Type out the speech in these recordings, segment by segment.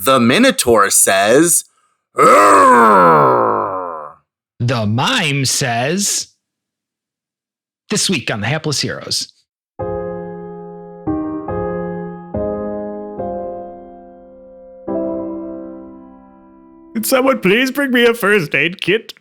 The Minotaur says, "Urgh." The Mime says, this week on The Hapless Heroes. Could someone please bring me a first aid kit?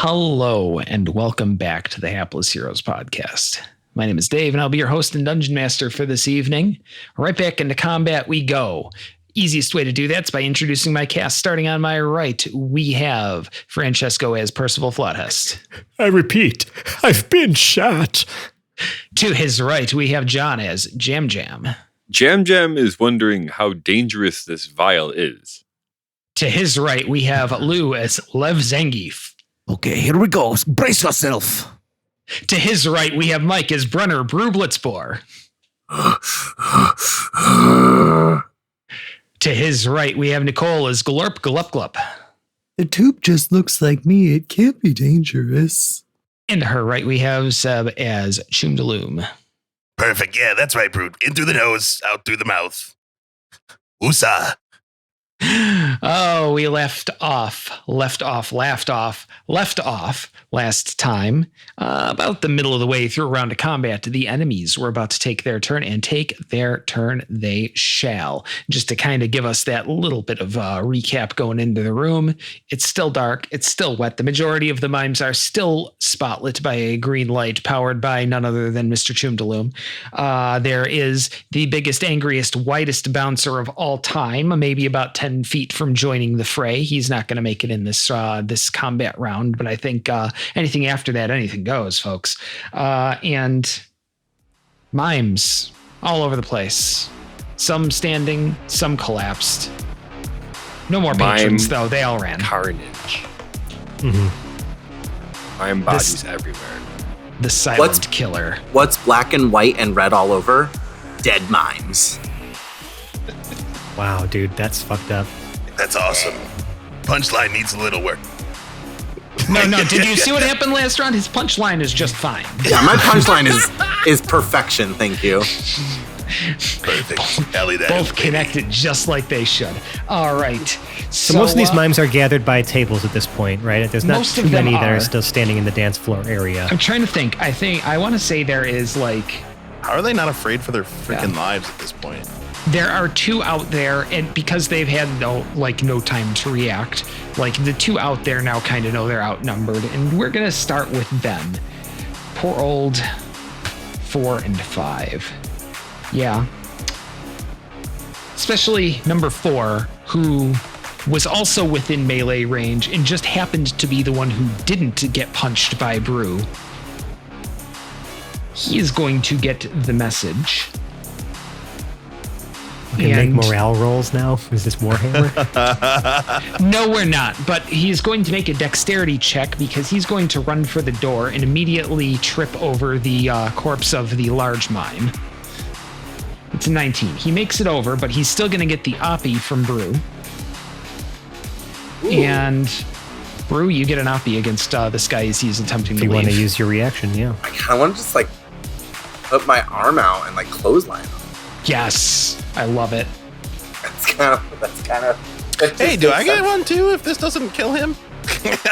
Hello, and welcome back to the Hapless Heroes podcast. My name is Dave, and I'll be your host and dungeon master for this evening. Right back into combat we go. Easiest way to do that is by introducing my cast. Starting on my right, we have Francesco as Percival Flathest. I repeat, I've been shot. To his right, we have John as Jam Jam. Jam Jam is wondering how dangerous this vial is. To his right, we have Lou as Lev Zangief. Okay, here we go. Brace yourself. To his right, we have Mike as Brunner Brew Blitzboar. To his right, we have Nicole as Glurp Glup Glup. The tube just looks like me. It can't be dangerous. And to her right, we have Seb as Choomdaloom. Perfect. Yeah, that's right, Brute. In through the nose, out through the mouth. Woosah. Oh, we left off last time, about the middle of the way through a round of combat. The enemies were about to take their turn, and take their turn they shall. Just to kind of give us that little bit of recap going into the room. It's still dark. It's still wet. The majority of the mimes are still spotlit by a green light powered by none other than Mr. Choomdaloom. There is the biggest, angriest, whitest bouncer of all time, maybe about 10 feet from joining the fray. He's not going to make it in this combat round, but I think anything after that, anything goes, folks. And mimes all over the place. Some standing, some collapsed. No more patrons, though. They all ran. Carnage. Mm-hmm. Mime bodies everywhere. The silent killer. What's black and white and red all over? Dead mimes. Wow, dude, that's fucked up. That's awesome. Punchline needs a little work. No. Did you see what happened last round? His punchline is just fine. Yeah, my punchline is perfection. Thank you. Perfect. Ellie, that Both connected just like they should. All right. So most of these mimes are gathered by tables at this point, right? There's not too many that are still standing in the dance floor area. I'm trying to think. I want to say there is like... How are they not afraid for their freaking lives at this point? There are two out there, and because they've had no time to react, like the two out there now kind of know they're outnumbered, and we're gonna start with them. Poor old 4 and 5. Yeah. Especially number 4, who was also within melee range and just happened to be the one who didn't get punched by Brew. He is going to get the message. We can make morale rolls now? Is this Warhammer? No, we're not. But he's going to make a dexterity check because he's going to run for the door and immediately trip over the corpse of the large mime. It's a 19. He makes it over, but he's still going to get the oppie from Brew. Ooh. And Brew, you get an oppie against this guy as he's attempting to leave. You want to use your reaction, yeah. I kind of want to just put my arm out and clothesline him. Yes, I love it. That's kind of. Hey, do I get one too if this doesn't kill him? Just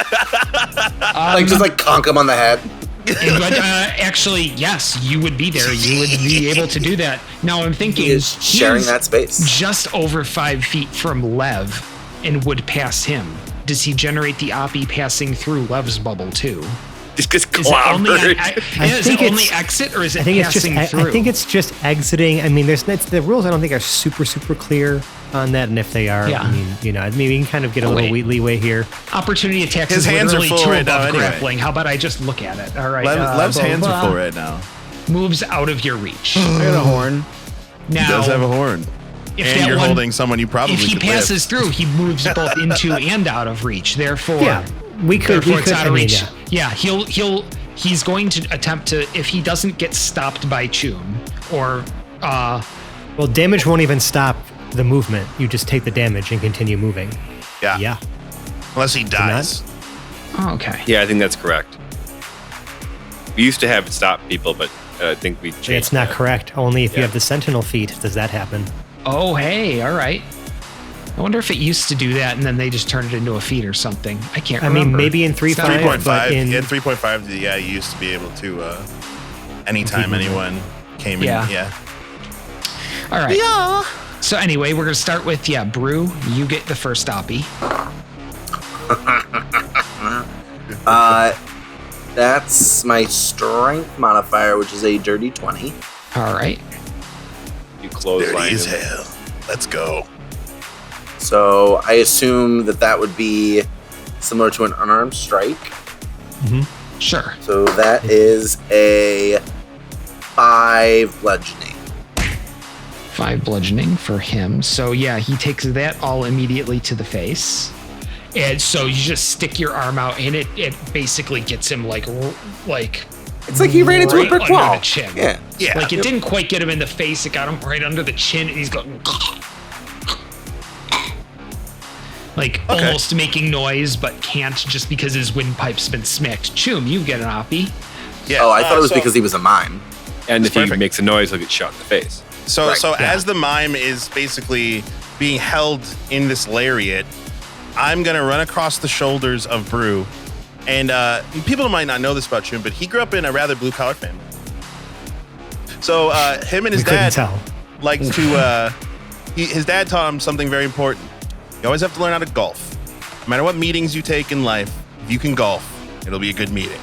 conk him on the head. But actually, yes, you would be there. You would be able to do that. Now I'm thinking he is sharing that space. Just over 5 feet from Lev and would pass him. Does he generate the oppie passing through Lev's bubble too? Just gets clobbered. Is it only exit or is it passing through? I think it's just exiting. I mean, the rules I don't think are super clear on that, and if they are, I mean, we can kind of get a little leeway here. Opportunity attacks His is hands are literally full two right now above anyway. grappling. How about I just look at it? All right. Lev's hands are full right now. Moves out of your reach. I got a horn. Now, he does have a horn. And you're holding someone you probably if he could passes through, he moves both into and out of reach. Therefore, it's out of reach. Yeah. He's going to attempt to, if he doesn't get stopped by Chum or well, damage won't even stop the movement. You just take the damage and continue moving. Yeah. Unless he dies. Okay. Yeah, I think that's correct. We used to have it stop people, but I think we changed. It's not that. correct. Only if you have the Sentinel feat does that happen. Oh, hey, all right. I wonder if it used to do that and then they just turned it into a feat or something. I can't remember. I mean, maybe in 3.5, but in 3.5, you used to be able to, anytime anyone came in. Yeah. All right. Yeah. So anyway, we're going to start with, Brew, you get the first stoppie. That's my strength modifier, which is a dirty 20. All right. You clothesline Dirty as him. hell. Let's go. So I assume that would be similar to an unarmed strike. Sure. So that is a 5 bludgeoning. 5 bludgeoning for him. So he takes that all immediately to the face. And so you just stick your arm out and it basically gets him like It's like he ran into a brick under wall. the chin. Yeah. Like it didn't quite get him in the face, it got him right under the chin and he's going almost making noise but can't just because his windpipe's been smacked. Chum, you get an oppie. Yeah. Oh, I thought it was because he was a mime. And if he perfect. makes a noise, he'll get shot in the face. So as the mime is basically being held in this lariat, I'm going to run across the shoulders of Brew. And people might not know this about Chum, but he grew up in a rather blue-collar family. So him and his dad like to... his dad taught him something very important. You always have to learn how to golf. No matter what meetings you take in life, if you can golf, it'll be a good meeting.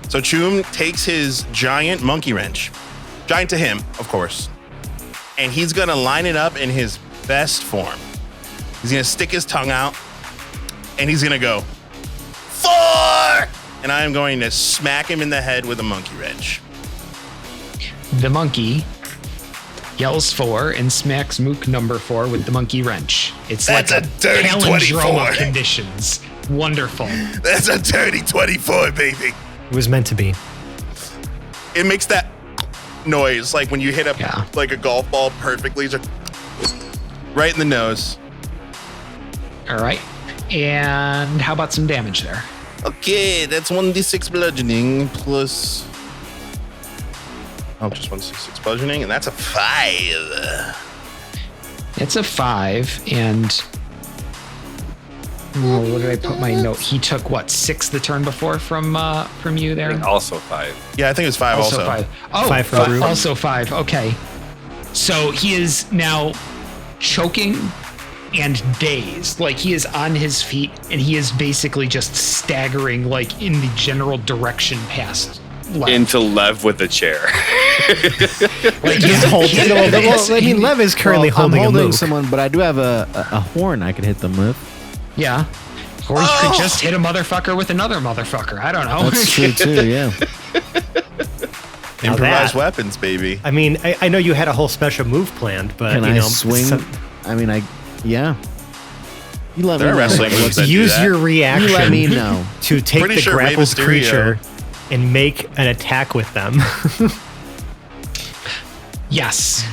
So Chum takes his giant monkey wrench, giant to him, of course, and he's going to line it up in his best form. He's going to stick his tongue out, and he's going to go, 4! And I am going to smack him in the head with a monkey wrench. The monkey yells 4 and smacks Mook number 4 with the monkey wrench. It's That's like a dirty palindrome 24. of conditions. Wonderful. That's a dirty 24, baby. It was meant to be. It makes that noise like when you hit Yeah. like a golf ball perfectly, just right in the nose. All right. And how about some damage there? Okay, that's 1d6 bludgeoning plus... Oh, just 1d6 bludgeoning, and that's a 5. It's a 5, and what did I put my note? He took 6 the turn before from you there. Also 5. Yeah, I think it was 5 also. 5. Oh, 5 for Brew. also 5. Okay, so he is now choking and dazed. Like he is on his feet, and he is basically just staggering, like in the general direction past. Lev. Into Lev with a chair. Like He's holding. Lev is currently I'm holding a holding Mook. someone, but I do have a horn I can hit them with. Yeah. Or you could just hit a motherfucker with another motherfucker. I don't know. That's true too, yeah. Improvised that- weapons, baby. I mean, I know you had a whole special move planned, but Can you I know, swing? Yeah. You let There are me know. wrestling moves that do use that. your You reaction let me know. to take Pretty the sure Rey grappled Mysterio- creature and make an attack with them. Yes.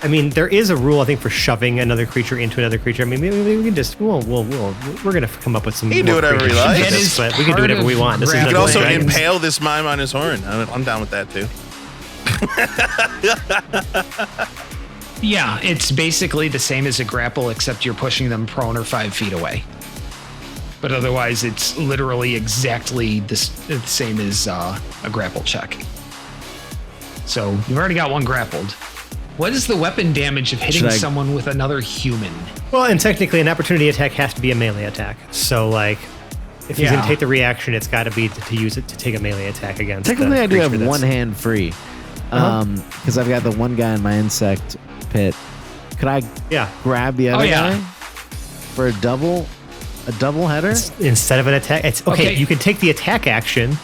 I mean, there is a rule I think for shoving another creature into another creature. I mean, maybe we can just we're gonna come up with some. He can do more whatever he creative likes. shit, That is but we can do whatever we want. This is part You of can also Dungeons and Dragons. impale this mime on his horn. I'm down with that too. Yeah, it's basically the same as a grapple, except you're pushing them prone or 5 feet away. But otherwise, it's literally exactly the same as a grapple check. So you've already got one grappled. What is the weapon damage of hitting Should I- someone with another human? Well, and technically, an opportunity attack has to be a melee attack. So, like, if he's Yeah. gonna take the reaction, it's got to be to use it to take a melee attack against. Technically, the I do have creature one that's- hand free. Because I've got the one guy in my insect pit. Could I Yeah. grab the other yeah. guy for a double header? Instead of an attack, it's okay. Okay. You can take the attack action,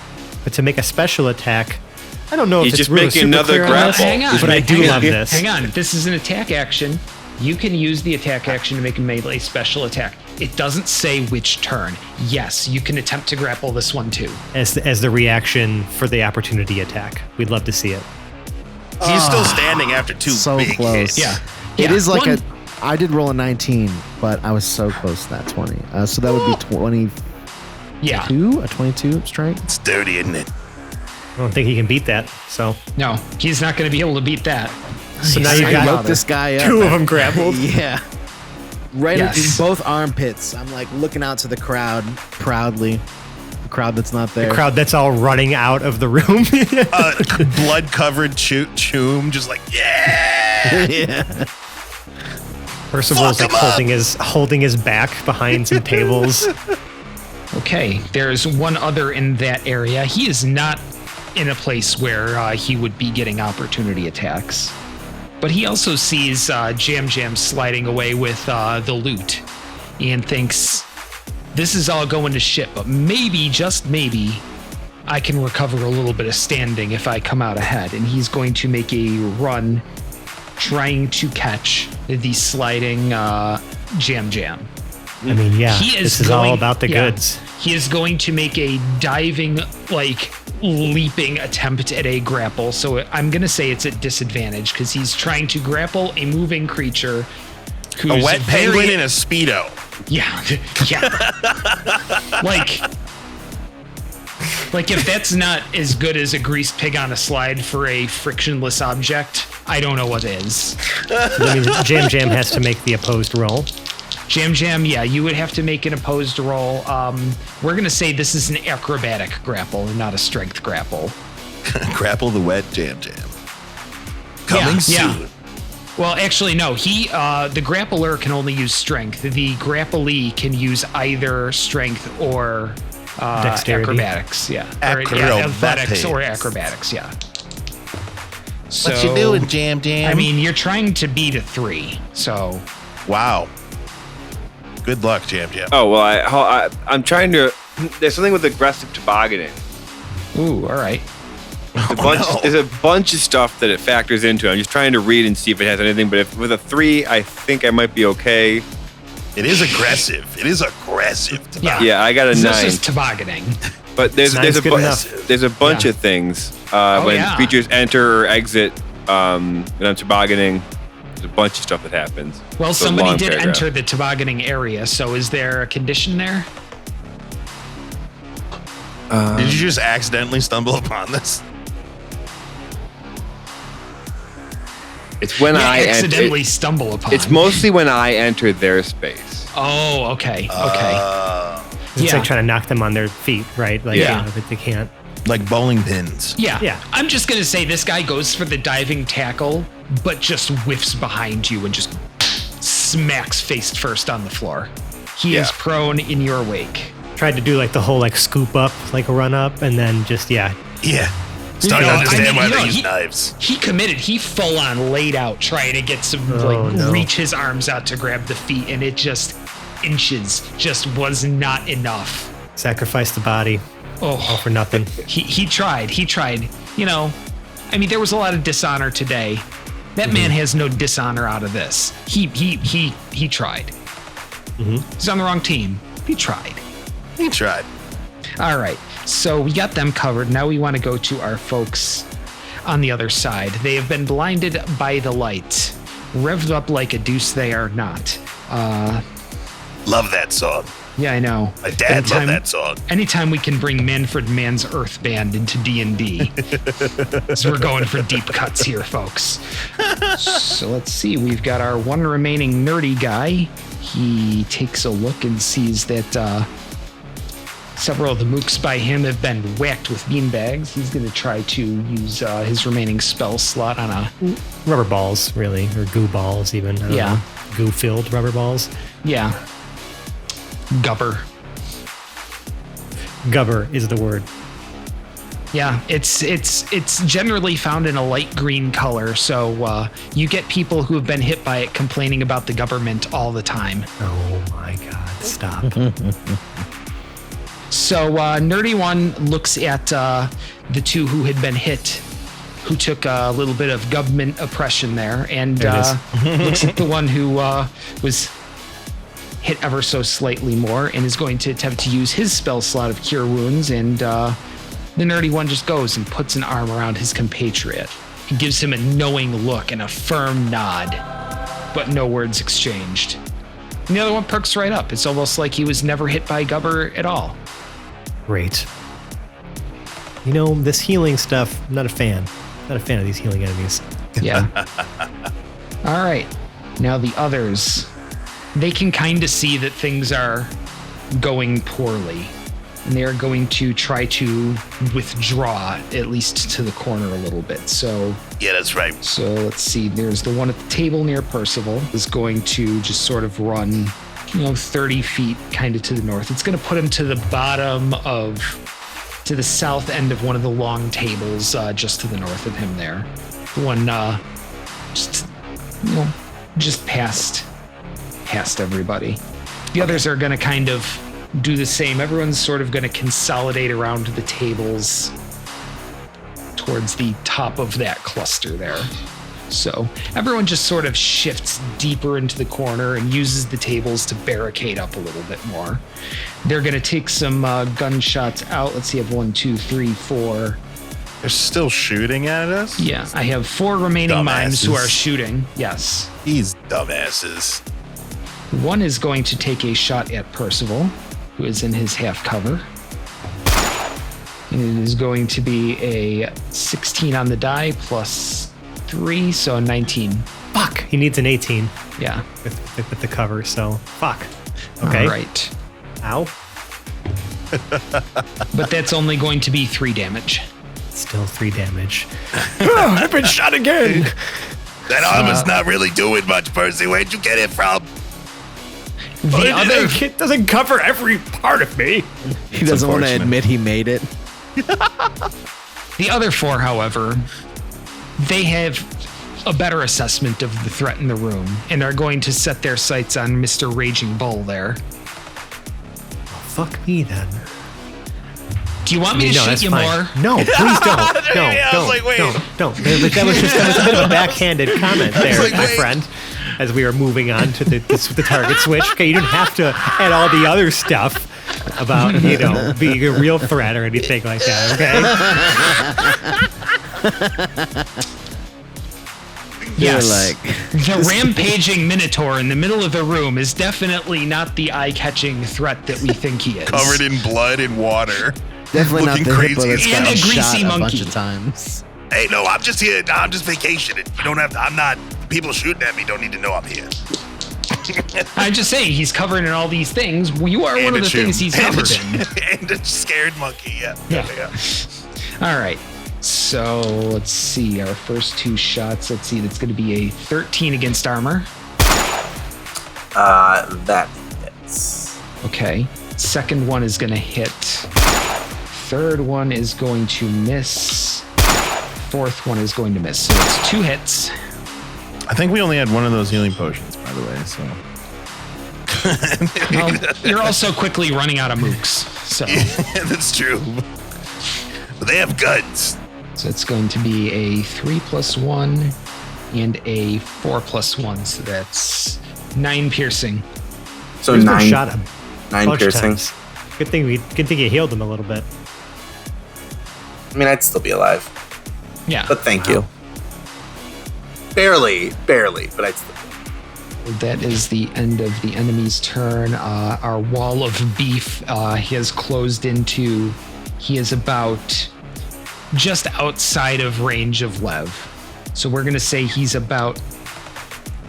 but to make a special attack, I don't know if He's it's just really making super another clear on this, grapple. Hang on, but I do hang love on, this. Hang on, this is an attack action. You can use the attack action to make a melee special attack. It doesn't say which turn. Yes, you can attempt to grapple this one too. As the reaction for the opportunity attack. We'd love to see it. He's still standing after two So big close. hits. Yeah. It Yeah, is like one- I did roll a 19, but I was so close to that 20. So that would be 22, Yeah. a 22 strength. It's dirty, isn't it? I don't think he can beat that. So No, he's not going to be able to beat that. So now you I got woke this guy up. 2 of them grappled. Yeah. Right Yes. in both armpits. I'm like looking out to the crowd proudly. The crowd that's not there. The crowd that's all running out of the room. Blood-covered Choom, just like, yeah! Yeah. Percival's Fuck like him up! holding his back behind some tables. Okay, there's one other in that area. He is not in a place where he would be getting opportunity attacks. But he also sees Jam Jam sliding away with the loot and thinks, this is all going to shit, but maybe, just maybe, I can recover a little bit of standing if I come out ahead. And he's going to make a run trying to catch the sliding Jam Jam. I mean, yeah, He is this is all going- about the yeah. goods. He is going to make a diving, leaping attempt at a grapple. So I'm going to say it's at disadvantage because he's trying to grapple a moving creature who's A wet very- penguin in a Speedo. Yeah, yeah. like if that's not as good as a greased pig on a slide for a frictionless object, I don't know what is. That means Jam Jam has to make the opposed roll. Jam Jam, yeah, you would have to make an opposed roll. We're going to say this is an acrobatic grapple, not a strength grapple. Grapple the wet Jam Jam. Coming Yeah. soon. Well, actually, no. The grappler can only use strength. The grapplee can use either strength or Dexterity. acrobatics. Yeah. Athletics or acrobatics. Yeah. So, What you doing, Jam Jam? I mean, you're trying to beat a 3. So, wow. Good luck, Jam Jam. Oh well, I'm trying to. There's something with aggressive tobogganing. ooh, all right. There's a bunch of stuff that it factors into. I'm just trying to read and see if it has anything. But if with a 3, I think I might be okay. It is aggressive. It is aggressive. Yeah. Yeah, I got a 9. This is tobogganing. But there's Nine's a good enough. there's a bunch Yeah. of things when yeah. creatures enter or exit. When I'm tobogganing, there's a bunch of stuff that happens. Well, It's a somebody long did paragraph. enter the tobogganing area. So, is there a condition there? Did you just accidentally stumble upon this? It's when Yeah, I accidentally enter. stumble upon. It's mostly when I enter their space. Oh, okay. Okay. It's Yeah. like trying to knock them on their feet, right? Like, Yeah. you know, but they can't. Like bowling pins. Yeah. Yeah. I'm just going to say this guy goes for the diving tackle, but just whiffs behind you and just smacks face first on the floor. He is Yeah. prone in your wake. Tried to do like the whole like scoop up, like run up, and then just, yeah. Yeah. Starting to know, understand I mean, why you they know, use he- knives. He committed. He full on laid out trying to get some, Oh, no. reach his arms out to grab the feet, and it just inches just was not enough. Sacrifice the body, all Oh, for nothing. he tried. He tried. You know, I mean, there was a lot of dishonor today. That man has no dishonor out of this. He tried. He's on the wrong team. He tried. He tried. All right. So we got them covered. Now we want to go to our folks on the other side. They have been blinded by the light. Revved up like a deuce they are not. Love that song. Yeah, I know. My dad loved that song. Anytime we can bring Manfred Mann's Earth Band into D&D. So we're going for deep cuts here, folks. So let's see. We've got our one remaining nerdy guy. He takes a look and sees that several of the mooks by him have been whacked with beanbags. He's going to try to use his remaining spell slot on a... Rubber balls, really, or goo balls, even. I don't Yeah. know. Goo-filled rubber balls. Yeah. Gubber. Gubber is the word. Yeah, it's generally found in a light green color, so you get people who have been hit by it complaining about the government all the time. Oh my God! Stop. So Nerdy One looks at the two who had been hit who took a little bit of government oppression there, and looks at the one who was hit ever so slightly more and is going to attempt to use his spell slot of Cure Wounds, and the nerdy one just goes and puts an arm around his compatriot. He gives him a knowing look and a firm nod, but no words exchanged. And the other one perks right up. It's almost like he was never hit by Gubber at all. Great. You know, this healing stuff, I'm not a fan. Not a fan of these healing enemies. Yeah. All right. Now the others, they can kind of see that things are going poorly, and they are going to try to withdraw at least to the corner a little bit. So Yeah, that's right. So let's see. There's the one at the table near Percival is going to just sort of run, 30 feet kind of to the north. It's going to put him to the to the south end of one of the long tables just to the north of him there. The one just past everybody. The others are going to kind of do the same. Everyone's sort of going to consolidate around the tables towards the top of that cluster there. So everyone just sort of shifts deeper into the corner and uses the tables to barricade up a little bit more. They're going to take some gunshots out. Let's see, I have 1, 2, 3, 4. They're still shooting at us? Yeah, I have 4 remaining mimes who are Dumbasses. shooting. Yes. These dumbasses. One is going to take a shot at Percival, who is in his half cover. And it is going to be a 16 on the die plus 3, so 19. Fuck. He needs an 18 Yeah. with the cover, so fuck. Okay. All right. Ow. But that's only going to be 3 damage. Still 3 damage. I've been shot again. That armor's not really doing much, Percy. Where'd you get it from? The other, It doesn't cover every part of me. He doesn't want to admit he made it. the other 4, however, they have a better assessment of the threat in the room and are going to set their sights on Mr. Raging Bull there. Fuck me then. Do you want me to shoot that's you fine. more? No, please don't. No, Yeah, I was like, wait. don't. That was a bit of a backhanded comment there, like, my wait. friend. As we are moving on to the target switch. Okay, you don't have to add all the other stuff about, being a real threat or anything like that, okay? Yes. like- The rampaging Minotaur in the middle of the room is definitely not the eye-catching threat that we think he is. Covered in blood and water. Definitely not Looking the crazy. hippo that's And got a greasy shot a bunch monkey. of times. Hey, no, I'm just here. I'm just vacationing. You don't have to. I'm not. People shooting at me don't need to know I'm here. I'm just saying, he's covered in all these things. You are one of the things he's covered in. And a scared monkey. Yeah. Yeah. All right. So let's see. Our first 2 shots. Let's see. That's going to be a 13 against armor. That hits. Okay. Second one is going to hit. Third one is going to miss. Fourth one is going to miss. So it's 2 hits. I think we only had one of those healing potions, by the way, so. You're also quickly running out of mooks. So. That's true. But they have guns. So it's going to be a 3 + 1 and a 4 + 1. So that's 9 piercing. So There's no 9, shot him. 9 Bunch of piercing. times. Good thing you healed him a little bit. I mean, I'd still be alive, Yeah. but thank you. Barely, but I'd still. That is the end of the enemy's turn. Our wall of beef he has closed into. He is about just outside of range of Lev. So we're going to say he's about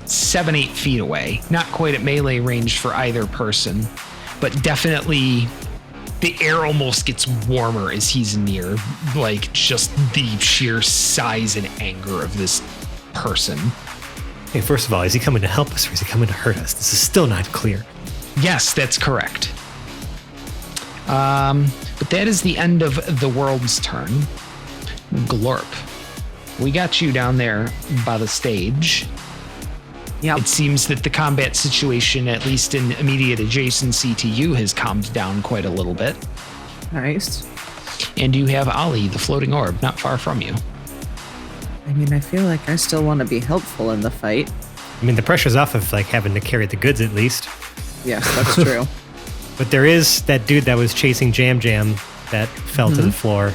7-8 feet away. Not quite at melee range for either person, but definitely the air almost gets warmer as he's near. Like just the sheer size and anger of this person. Hey, first of all, is he coming to help us or is he coming to hurt us? This is still not clear. Yes, that's correct. But that is the end of the world's turn. Glorp, we got you down there by the stage. Yep. It seems that the combat situation, at least in immediate adjacency to you, has calmed down quite a little bit. Nice. And you have Ollie, the floating orb, not far from you. I mean, I feel like I still want to be helpful in the fight. I mean, the pressure's off of like having to carry the goods at least. Yes, that's true. But there is that dude that was chasing Jam Jam that fell to the floor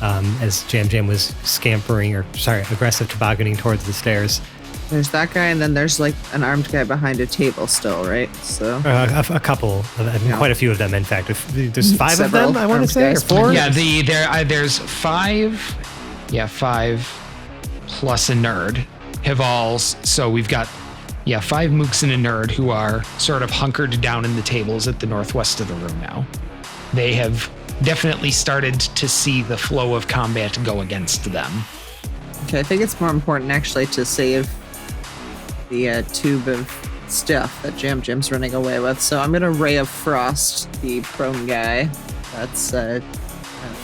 as Jam Jam was aggressive tobogganing towards the stairs. There's that guy, and then there's like an armed guy behind a table still, right? So A couple, quite a few of them, in fact. There's 5 Several of them, I want to armed say, or guys. 4? Yeah, there's 5. Yeah, 5 plus a nerd have all. So we've got 5 mooks and a nerd who are sort of hunkered down in the tables at the northwest of the room now. They have definitely started to see the flow of combat go against them. okay, I think it's more important actually to save the tube of stuff that Jam Jam's running away with. So I'm gonna Ray of Frost the prone guy that's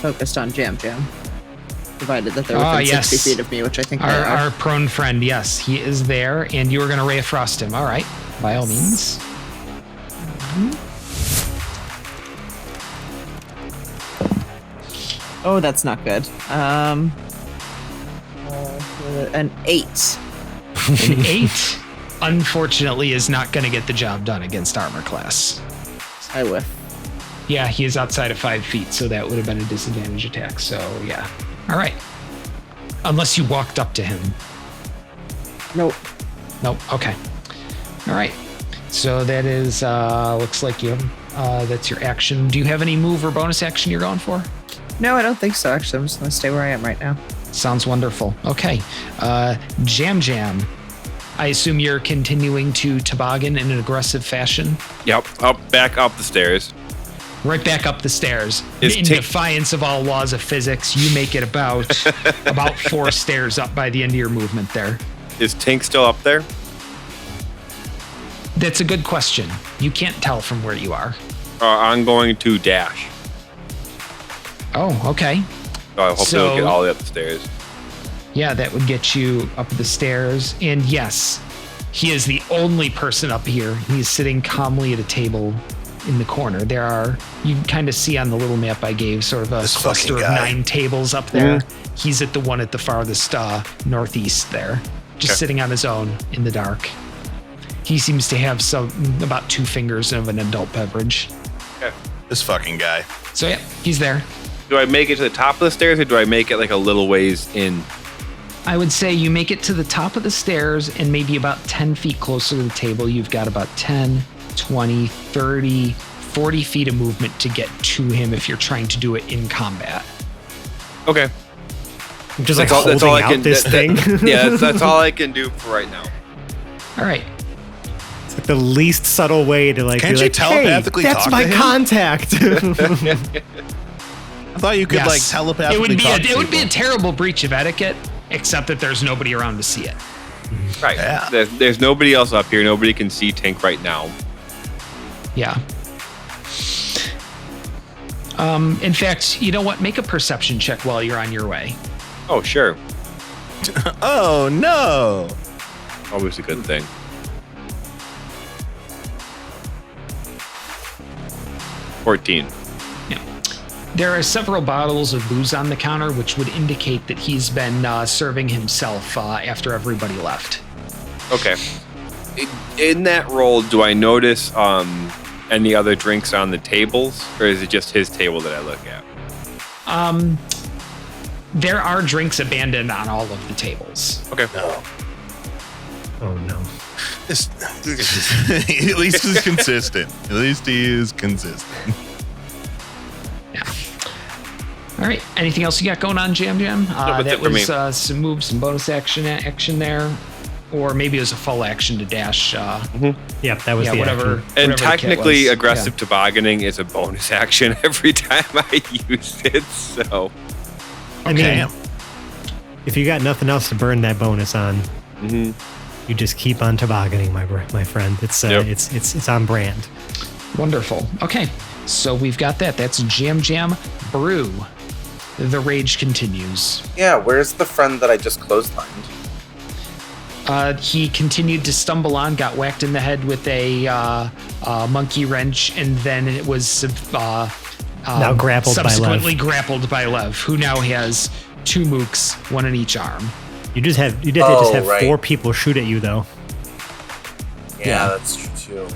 focused on Jam Jam, provided that they're within 60 feet of me, which I think they are. Our prone friend, yes, he is there, and you are going to Ray of Frost him. All right, by all means. Oh, that's not good. An 8. An 8, unfortunately, is not going to get the job done against armor class. I whiff. Yeah, he is outside of 5 feet, so that would have been a disadvantage attack. So, yeah. All right. Unless you walked up to him. Nope. Nope. Okay. All right. So that is, looks like that's your action. Do you have any move or bonus action you're going for? No, I don't think so, actually. I'm just going to stay where I am right now. Sounds wonderful. Okay. Jam Jam. I assume you're continuing to toboggan in an aggressive fashion? Yep. Back up the stairs. Right back up the stairs. Is In Tink- defiance of all laws of physics, you make it about 4 stairs up by the end of your movement there. Is Tink still up there? That's a good question. You can't tell from where you are. I'm going to dash. Oh, okay. So I hope So- they'll get all the way up the stairs. Yeah, that would get you up the stairs. And yes, he is the only person up here. He's sitting calmly at a table in the corner. You can kind of see on the little map I gave, sort of a This cluster of fucking guy. 9 tables up there. He's at the one at the farthest northeast there, just sitting on his own in the dark. He seems to have about 2 fingers of an adult beverage. Okay. This fucking guy. So yeah, he's there. Do I make it to the top of the stairs or do I make it like a little ways in? I would say you make it to the top of the stairs and maybe about 10 feet closer to the table. You've got about 10, 20, 30, 40 feet of movement to get to him if you're trying to do it in combat. Okay. I'm just like holding out this thing. Yeah, that's all I can do for right now. All right. It's like the least subtle way to like. Can't be you like, telepathically hey, that's talk my to him?" contact. I thought you could like Yes. telepathically talk to It would be a people. terrible breach of etiquette, except that there's nobody around to see it. Right. Yeah. There's nobody else up here. Nobody can see Tink right now. Yeah. In fact, you know what? Make a perception check while you're on your way. Oh, sure. Oh no. Always a good thing. $14. There are several bottles of booze on the counter, which would indicate that he's been serving himself after everybody left. Okay. In that roll, do I notice any other drinks on the tables, or is it just his table that I look at? There are drinks abandoned on all of the tables. Okay. No. Oh no. At least he's consistent. At least he is consistent. All right. Anything else you got going on, Jam Jam? that's That it for me. was some moves, some bonus action there, or maybe it was a full action to dash. Yep, that was the whatever. action. And whatever the kit technically, was. aggressive tobogganing is a bonus action every time I use it, so... I mean, Damn. if you got nothing else to burn that bonus on, you just keep on tobogganing, my friend. It's it's on brand. Wonderful. Okay, so we've got that. That's Jam Jam Brew. The rage continues. Yeah, where's the friend that I just clotheslined? He continued to stumble on, got whacked in the head with a monkey wrench, and then it was Now grappled by Lev. subsequently grappled by Lev, who now has 2 mooks, 1 in each arm. You did have right. 4 people shoot at you though. Yeah, that's true too.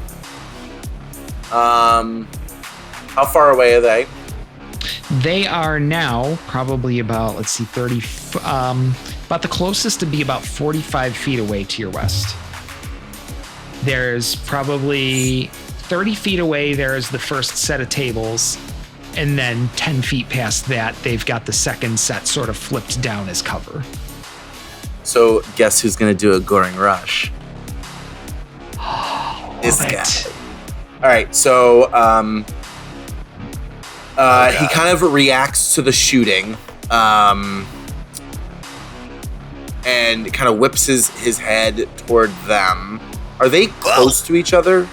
How far away are they? They are now probably about, let's see, 30, about the closest to be about 45 feet away to your west. There's probably 30 feet away, there's the first set of tables. And then 10 feet past that, they've got the second set sort of flipped down as cover. So guess who's going to do a Goring Rush? This guy. All right, so he kind of reacts to the shooting and kind of whips his head toward them. Are they close to each other?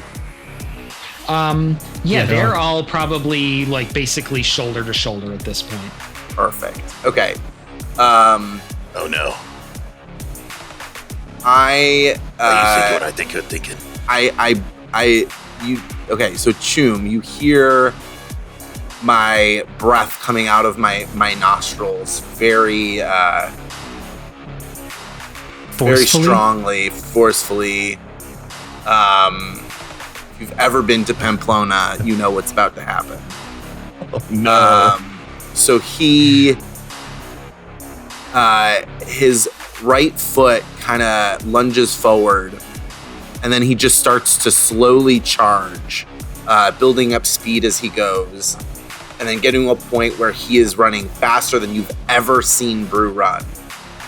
Yeah, they're all probably like basically shoulder to shoulder at this point. Perfect. Okay. Oh no. You think what I think you're thinking. Okay, so Choom, you hear my breath coming out of my nostrils very strongly, forcefully. If you've ever been to Pamplona, you know what's about to happen. Oh, no. So his right foot kind of lunges forward, and then he just starts to slowly charge, building up speed as he goes, and then getting to a point where he is running faster than you've ever seen Brew run.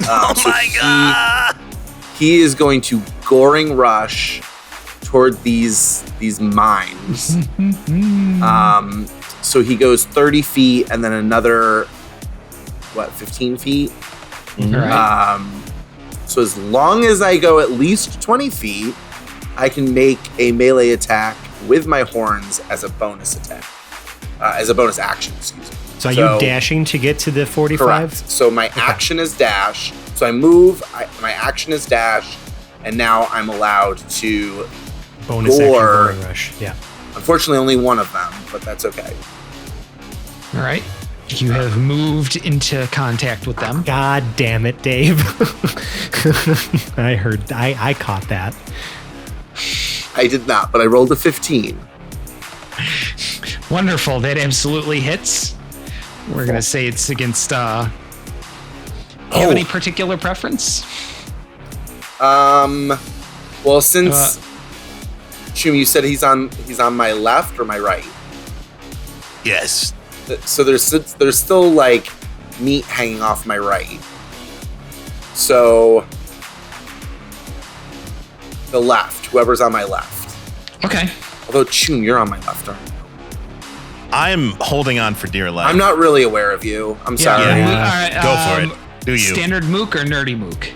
God! He is going to Goring Rush toward these mines. So he goes 30 feet and then another, 15 feet? All right. So as long as I go at least 20 feet, I can make a melee attack with my horns as a bonus attack. As a bonus action, excuse me. So are you dashing to get to the 45? Correct. So my action is dash. So I move, my action is dash, and now I'm allowed to bonus gore. Action rush. Yeah. Unfortunately, only one of them, but that's okay. All right. You have moved into contact with them. God damn it, Dave. I caught that. I did not, but I rolled a 15. Wonderful. That absolutely hits. We're going to say it's against... Do you have any particular preference? Well, since Choom, you said he's on my left or my right? Yes. So there's still like meat hanging off my right. So the left, whoever's on my left. Okay. Although Choom, you're on my left, aren't you? I'm holding on for dear life. I'm not really aware of you. I'm sorry. All right, go for it. Do you? Standard mook or nerdy mook?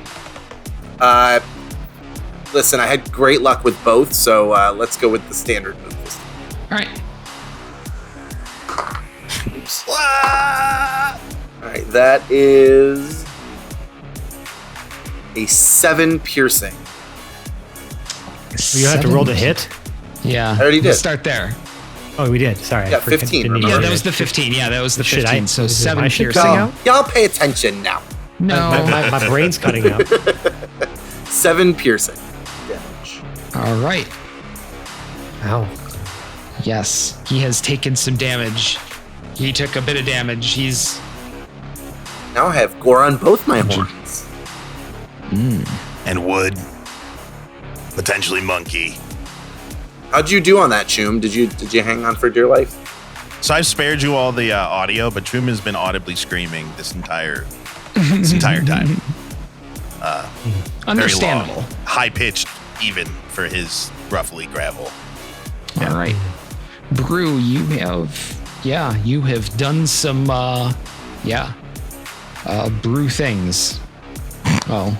Listen, I had great luck with both, so let's go with the standard mook this time. All right. Oops. All right, that is a 7 piercing. You have to roll to hit? Yeah. I already did. Let's start there. Oh, we did. Sorry. Yeah, I forget- 15, didn't even remember? Yeah, that read was it. the 15. Yeah, that was the Should 15. I- So is it 7 I should piercing. cut out? Y'all pay attention now. No. My brain's cutting out. 7 piercing damage. All right. Ow. Yes, he has taken some damage. He took a bit of damage. He's... Now I have gore on both my horns. And wood. Potentially monkey. How'd you do on that, Choom? Did you hang on for dear life? So I've spared you all the audio, but Troom has been audibly screaming this entire time. Understandable. High pitched, even for his roughly gravel. All right. Brew, you have done some, brew things. Oh.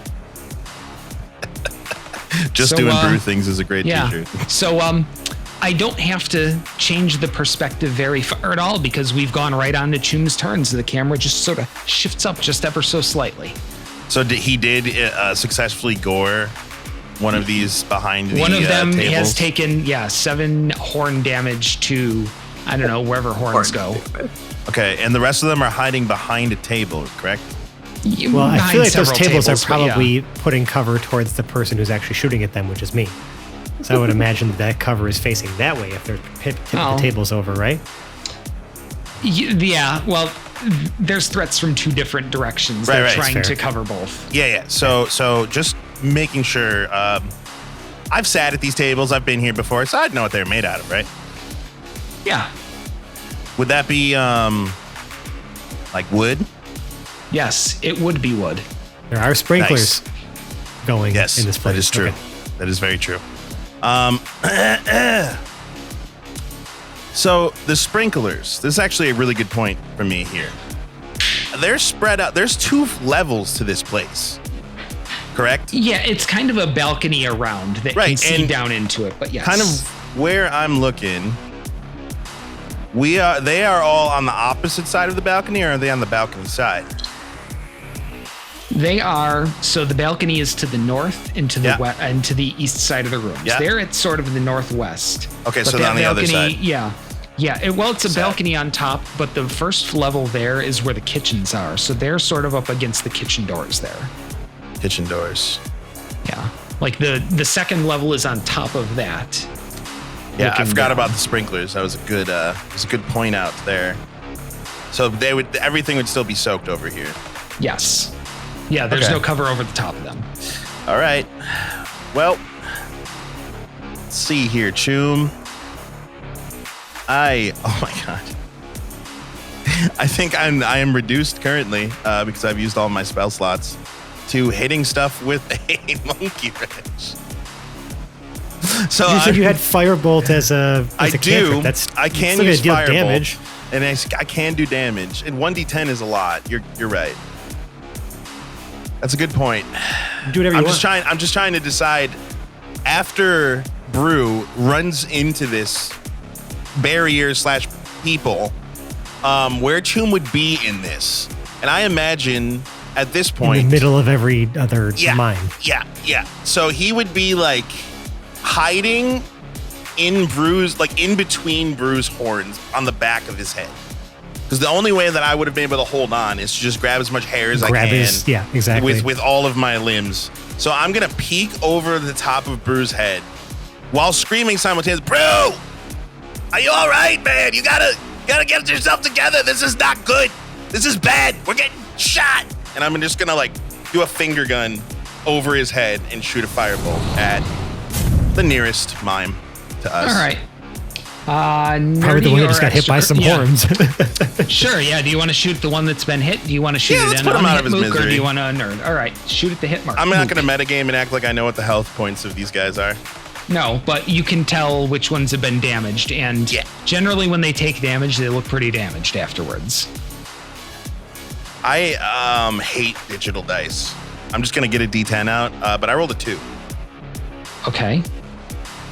Just So, doing brew things is a great Yeah. t-shirt. So, I don't have to change the perspective very far at all because we've gone right on to Choom's turn. So the camera just sort of shifts up just ever so slightly. So he did successfully gore one of these behind the One of them tables? has taken, 7 horn damage to, I don't know, wherever horns go. Okay, and the rest of them are hiding behind a table, correct? Well, I feel like those Behind tables are several but yeah. probably putting cover towards the person who's actually shooting at them, which is me. So I would imagine that cover is facing that way if they're tipping the tables over, right? Yeah, well, there's threats from two different directions. Right, They're right, trying fair. to cover both. Yeah. So just making sure. I've sat at these tables. I've been here before, so I'd know what they're made out of, right? Yeah. Would that be like wood? Yes, it would be wood. There are sprinklers going Yes, in this place. that is true. Okay. That is very true. So the sprinklers. This is actually a really good point for me here. They're spread out. There's 2 levels to this place. Correct? Yeah, it's kind of a balcony around that can see and down into it, but yes. Kind of where I'm looking. They are all on the opposite side of the balcony, or are they on the balcony side? They are, so the balcony is to the north and to the Yeah. and to the east side of the rooms. Yeah. There it's sort of in the northwest. Okay, But so that on the other side. Yeah. Yeah, it's a Side. balcony on top, but the first level there is where the kitchens are. So they're sort of up against the kitchen doors there. Kitchen doors. Yeah. Like the second level is on top of that. Yeah, I looking forgot down. about the sprinklers. That was a good point out there. So everything would still be soaked over here. Yes. Yeah, there's Okay. no cover over the top of them. All right. Well, let's see here, Choom. Oh my god. I think I am reduced currently because I've used all my spell slots to hitting stuff with a monkey wrench. So You said you had Firebolt as a I cantrip. do. I can use deal Firebolt, damage. and I can do damage. And 1d10 is a lot. You're right. That's a good point. Do whatever you I'm want. just trying to decide after Brew runs into this barrier / people, where Choom would be in this. And I imagine at this point, in the middle of every other mine. Yeah. So he would be like hiding in Brew's, like in between Brew's horns on the back of his head. Because the only way that I would have been able to hold on is to just grab as much hair as I can. Yeah, exactly. With all of my limbs. So I'm gonna peek over the top of Brew's head while screaming simultaneously, Brew! Are you alright, man? You gotta get yourself together. This is not good. This is bad. We're getting shot. And I'm just gonna like do a finger gun over his head and shoot a firebolt at the nearest mime to us. All right. Probably the one that just got hit by some horns. Sure, yeah. Do you want to shoot the one that's been hit? Do you want to shoot Yeah, it let's at put an him out of unhit his mook, or do misery. you want to nerd? All right, shoot at the hit mark. I'm not mook. gonna metagame and act like I know what the health points of these guys are. No, but you can tell which ones have been damaged, and generally when they take damage, they look pretty damaged afterwards. I hate digital dice. I'm just gonna get a D10 out, but I rolled a 2. Okay.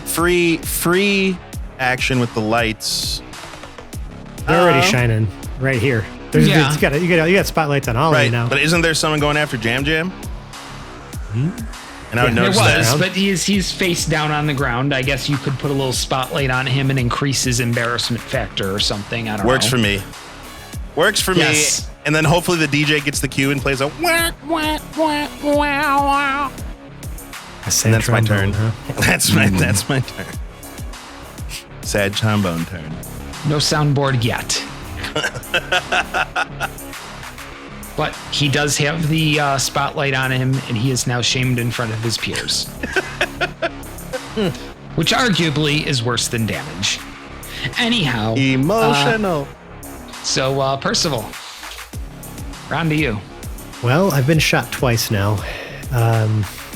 Free action with the lights. They're already shining right here. Yeah. You got spotlights on all of Right, you now. but isn't there someone going after Jam Jam? And I would Yeah, There notice was, that. but he's face down on the ground. I guess you could put a little spotlight on him and increase his embarrassment factor or something. I don't know. Works for me. Works for Yes. me. And then hopefully the DJ gets the cue and plays a wah, wah, wah, wah, wah. A sad And that's my trombone, turn. huh? That's my turn. Sad trombone turn. No soundboard yet. But he does have the spotlight on him, and he is now shamed in front of his peers. Which arguably is worse than damage. Anyhow. Emotional. So, Percival, round to you. Well, I've been shot twice now.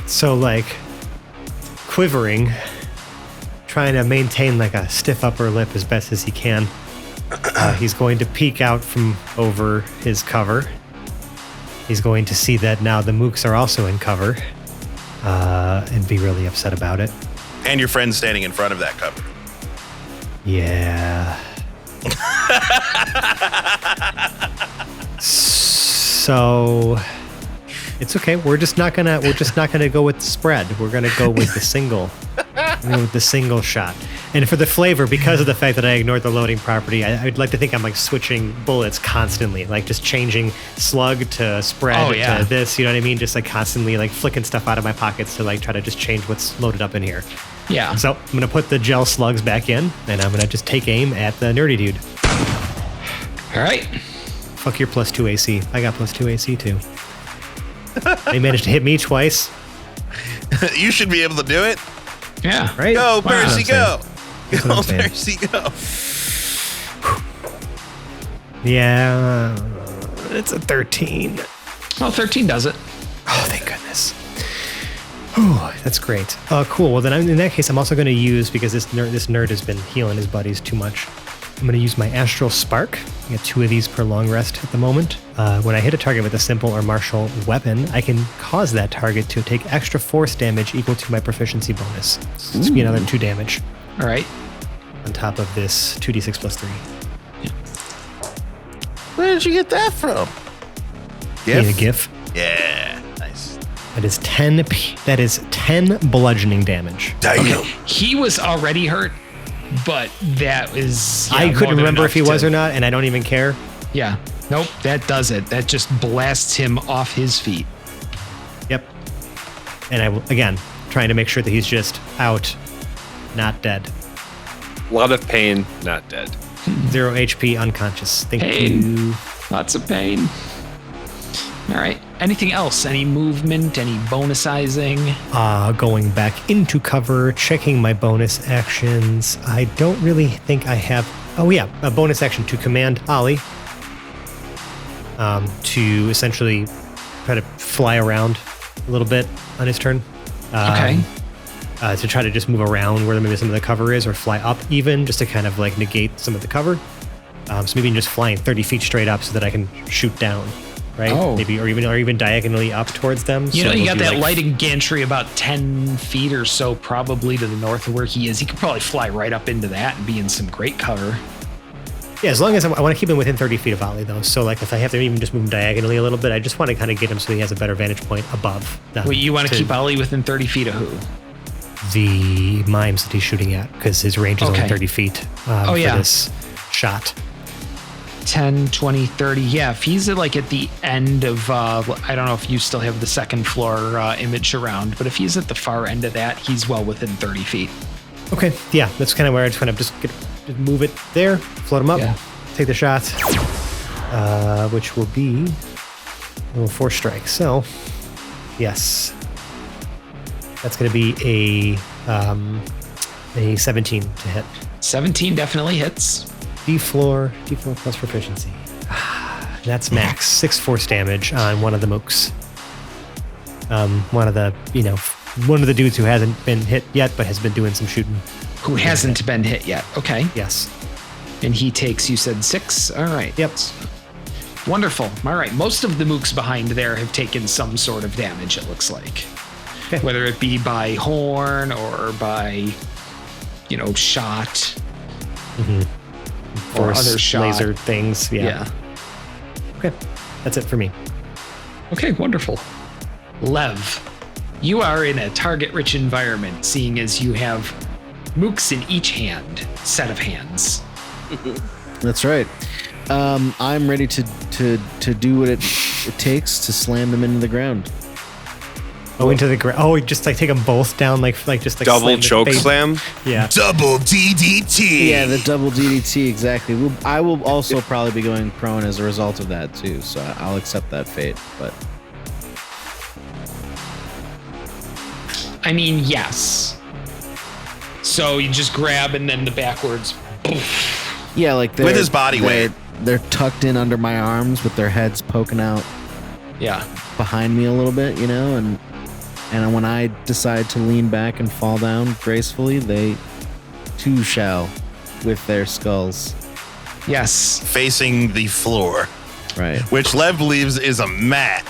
So, like, quivering, trying to maintain, like, a stiff upper lip as best as he can. He's going to peek out from over his cover. He's going to see that now the mooks are also in cover and be really upset about it. And your friend's standing in front of that cover. Yeah. So it's okay. We're just not gonna go with the spread. We're gonna go with the single. With the single shot. And for the flavor, because of the fact that I ignored the loading property, I'd like to think I'm like switching bullets constantly, like just changing slug to spread to this, you know what I mean? Just like constantly like flicking stuff out of my pockets to like try to just change what's loaded up in here. Yeah. So I'm going to put the gel slugs back in, and I'm going to just take aim at the nerdy dude. All right. Fuck your +2 AC. I got +2 AC too. They managed to hit me twice. You should be able to do it. Yeah. Right? Go, Wow. Percy, go. That's what Go, I'm saying. Percy, go. Yeah. It's a 13. Well, 13 does it. Oh, thank goodness. Whew, that's great. Cool. Well, then in that case, I'm also going to use, because this nerd has been healing his buddies too much, I'm going to use my Astral Spark. I get 2 of these per long rest at the moment. When I hit a target with a simple or martial weapon, I can cause that target to take extra force damage equal to my proficiency bonus. So it's be another 2 damage All right. on top of this 2d6 plus 3. Where did you get that from? Need a GIF. Yeah, nice. That is 10. That is 10 bludgeoning damage. Damn. He was already hurt, but that is. I more couldn't than remember enough if he was to- or not, and I don't even care. Yeah. Nope. That does it. That just blasts him off his feet. Yep. And I will, again, trying to make sure that he's just out, not dead. A lot of pain, not dead. 0 HP, unconscious. Thank Pain. you. Lots of pain. All right. Anything else? Any movement? Any bonusizing? Going back into cover, checking my bonus actions. I don't really think I have. Oh yeah, a bonus action to command Ollie. To essentially try to fly around a little bit on his turn. Okay. To try to just move around where maybe some of the cover is, or fly up even, just to kind of like negate some of the cover. So maybe just flying 30 feet straight up so that I can shoot down, right? Oh. Maybe, or even diagonally up towards them. You know, you it'll got be that like- lighting gantry about 10 feet or so, probably to the north of where he is. He could probably fly right up into that and be in some great cover. Yeah, as long as I want to keep him within 30 feet of Ollie, though. So, like, if I have to even just move him diagonally a little bit, I just want to kind of get him so he has a better vantage point above. Well, you want to keep Ollie within 30 feet of who? the mimes that he's shooting at, because his range is only Okay. 30 feet for this shot. 10, 20, 30. Yeah, if he's at the end of, I don't know if you still have the second floor image around, but if he's at the far end of that, he's well within 30 feet. Okay, yeah, that's kind of where I just kind of just move it there, float him up, take the shot, which will be 4 strikes. So, yes, that's going to be a 17 to hit. 17 definitely hits. D4 plus proficiency. That's max 6 force damage on one of the mooks. One of the dudes who hasn't been hit yet, but has been doing some shooting. Who hasn't been hit yet. Okay. Yes. And he takes, you said 6? All right. Yep. Wonderful. All right. Most of the mooks behind there have taken some sort of damage, it looks like. Okay. Whether it be by horn or by, shot. Mm-hmm. Or Force, other shot. laser things. Yeah. Okay. That's it for me. Okay, wonderful. Lev, you are in a target-rich environment, seeing as you have mooks in each set of hands. That's right. I'm ready to do what it takes to slam them into the ground. Oh, into the ground. Oh, just take them both down, just double slam the choke face. slam. Yeah. Double DDT. Yeah, the double DDT, exactly. I will also probably be going prone as a result of that too, so I'll accept that fate. But I mean, yes. So you just grab and then the backwards. Poof. yeah, like With his body weight. they're tucked in under my arms with their heads poking out Yeah. behind me a little bit, and when I decide to lean back and fall down gracefully, they too shall with their skulls. Yes. Facing the floor, Right. which Lev believes is a mat,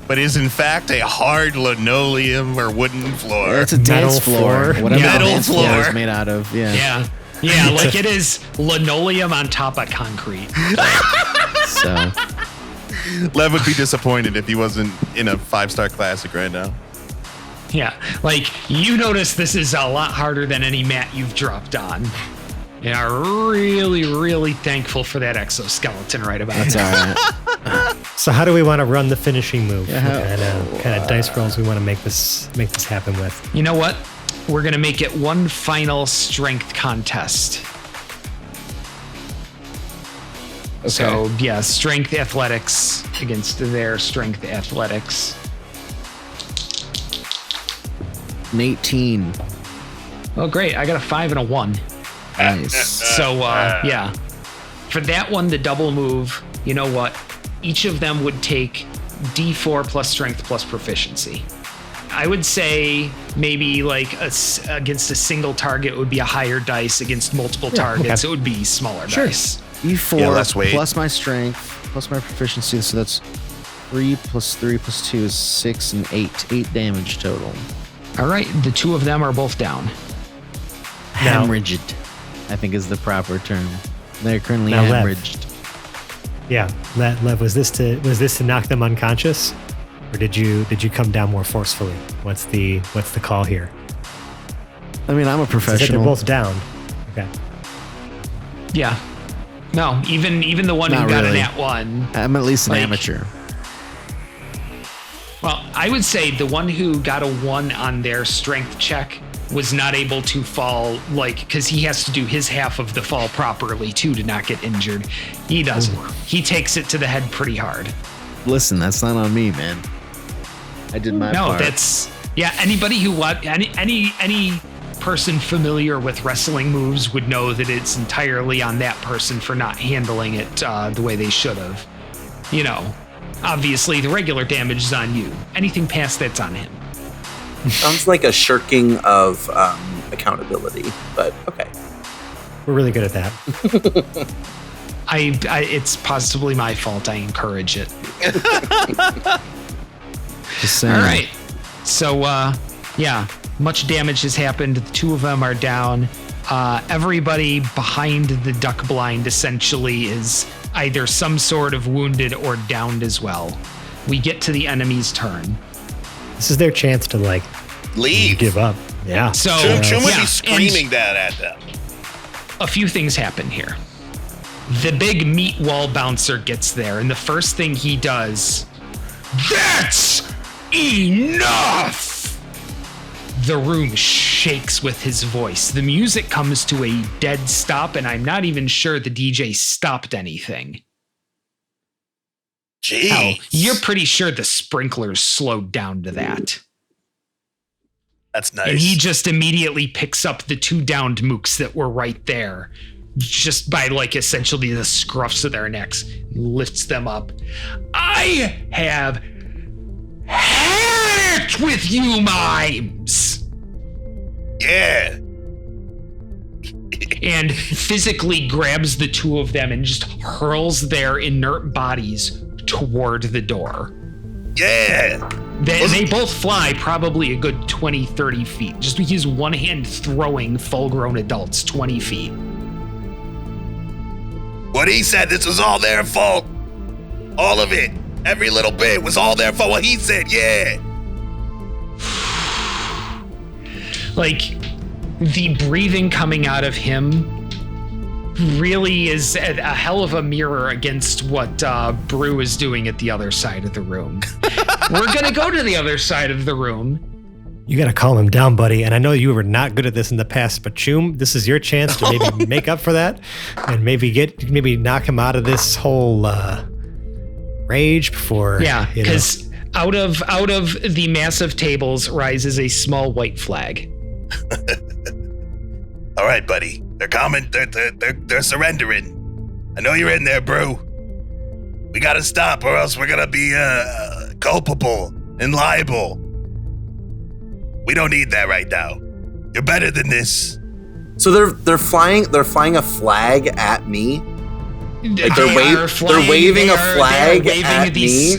but is in fact a hard linoleum or wooden floor. It's a Metal dance floor. floor. Whatever Metal the dance floor floor. is made out of. Yeah. Yeah. Yeah, like it is linoleum on top of concrete. So Lev would be disappointed if he wasn't in a 5-star classic right now. Yeah, like you notice this is a lot harder than any mat you've dropped on. And are really, really thankful for that exoskeleton right about That's now. all right. So how do we want to run the finishing move? Yeah, What kind of dice rolls we want to make this happen with? You know what? We're gonna make it one final strength contest. Okay. So yeah, strength athletics against their strength athletics. An 18. Oh great, I got a 5 and a 1. Nice. So yeah, for that one, the double move, you know what? Each of them would take D4 plus strength plus proficiency. I would say maybe like against a single target it would be a higher dice. Against multiple targets, it would be smaller dice. E4 Yeah, less weight. plus my strength plus my proficiency. So that's 3 plus 3 plus 2 is 6 and 8. 8 damage total. All right, the two of them are both down. Now- Hemorrhaged, I think is the proper term. They're currently Now, Lev. hemorrhaged. Yeah, Lev, was this to knock them unconscious, or did you come down more forcefully? What's the call here? I mean, I'm a Is that they're professional. both down. Okay. Yeah. No, even the one Not who got really. an at one. I'm at least an Like- amateur. Well, I would say the one who got a 1 on their strength check was not able to fall, like, because he has to do his half of the fall properly too to not get injured. He doesn't. He takes it to the head pretty hard. Listen, that's not on me, man. I did my No, part. that's anybody who any person familiar with wrestling moves would know that it's entirely on that person for not handling it the way they should have. You know, obviously the regular damage is on you. Anything past that's on him. Sounds like a shirking of accountability, but okay. We're really good at that. It's possibly my fault. I encourage it. Just saying. All right. So, yeah, much damage has happened. The two of them are down. Everybody behind the duck blind essentially is either some sort of wounded or downed as well. We get to the enemy's turn. This is their chance to like Leave. give up. Yeah. So, Chum would yeah, be screaming that at them. a few things happen here. The big meat wall bouncer gets there, and the first thing he does, that's enough! The room shakes with his voice. The music comes to a dead stop, and I'm not even sure the DJ stopped anything. Jeez. Hell, you're pretty sure the sprinklers slowed down to that. That's nice. And he just immediately picks up the two downed mooks that were right there, just by like essentially the scruffs of their necks, lifts them up. I have had it with you, mimes! Yeah. And physically grabs the two of them and just hurls their inert bodies toward the door. Yeah. They both fly probably a good 20, 30 feet. Just use one hand throwing full-grown adults 20 feet. What he said, this was all their fault. All of it. Every little bit was all their fault. What he said, yeah. Like, the breathing coming out of him really is a hell of a mirror against what Brew is doing at the other side of the room. We're gonna go to the other side of the room. You got to calm him down, buddy. And I know you were not good at this in the past, but Chum, this is your chance to maybe make up for that, and maybe knock him out of this whole rage before. Yeah, you know. because out of the massive tables rises a small white flag. All right, buddy. They're coming. They're surrendering. I know you're in there, bro. We gotta stop, or else we're gonna be culpable and liable. We don't need that right now. You're better than this. So they're flying a flag at me. Like they're waving a flag at me.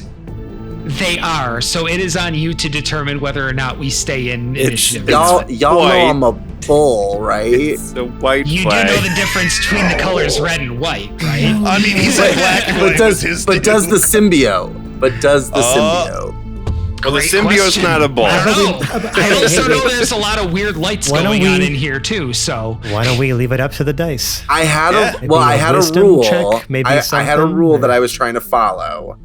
They are. So it is on you to determine whether or not we stay in initiative. Y'all know white. I'm a bull, right? It's the white You flag. do know the difference between the colors red and white, right? I mean, he said black and white was his But does the symbiote? Well, the great symbiote's question. not a ball. I don't know. I also know there's a lot of weird lights going on in here too. So Why don't we leave it up to the dice? I had Maybe I had a wisdom rule. check, maybe I had a something, rule that or- I was trying to follow,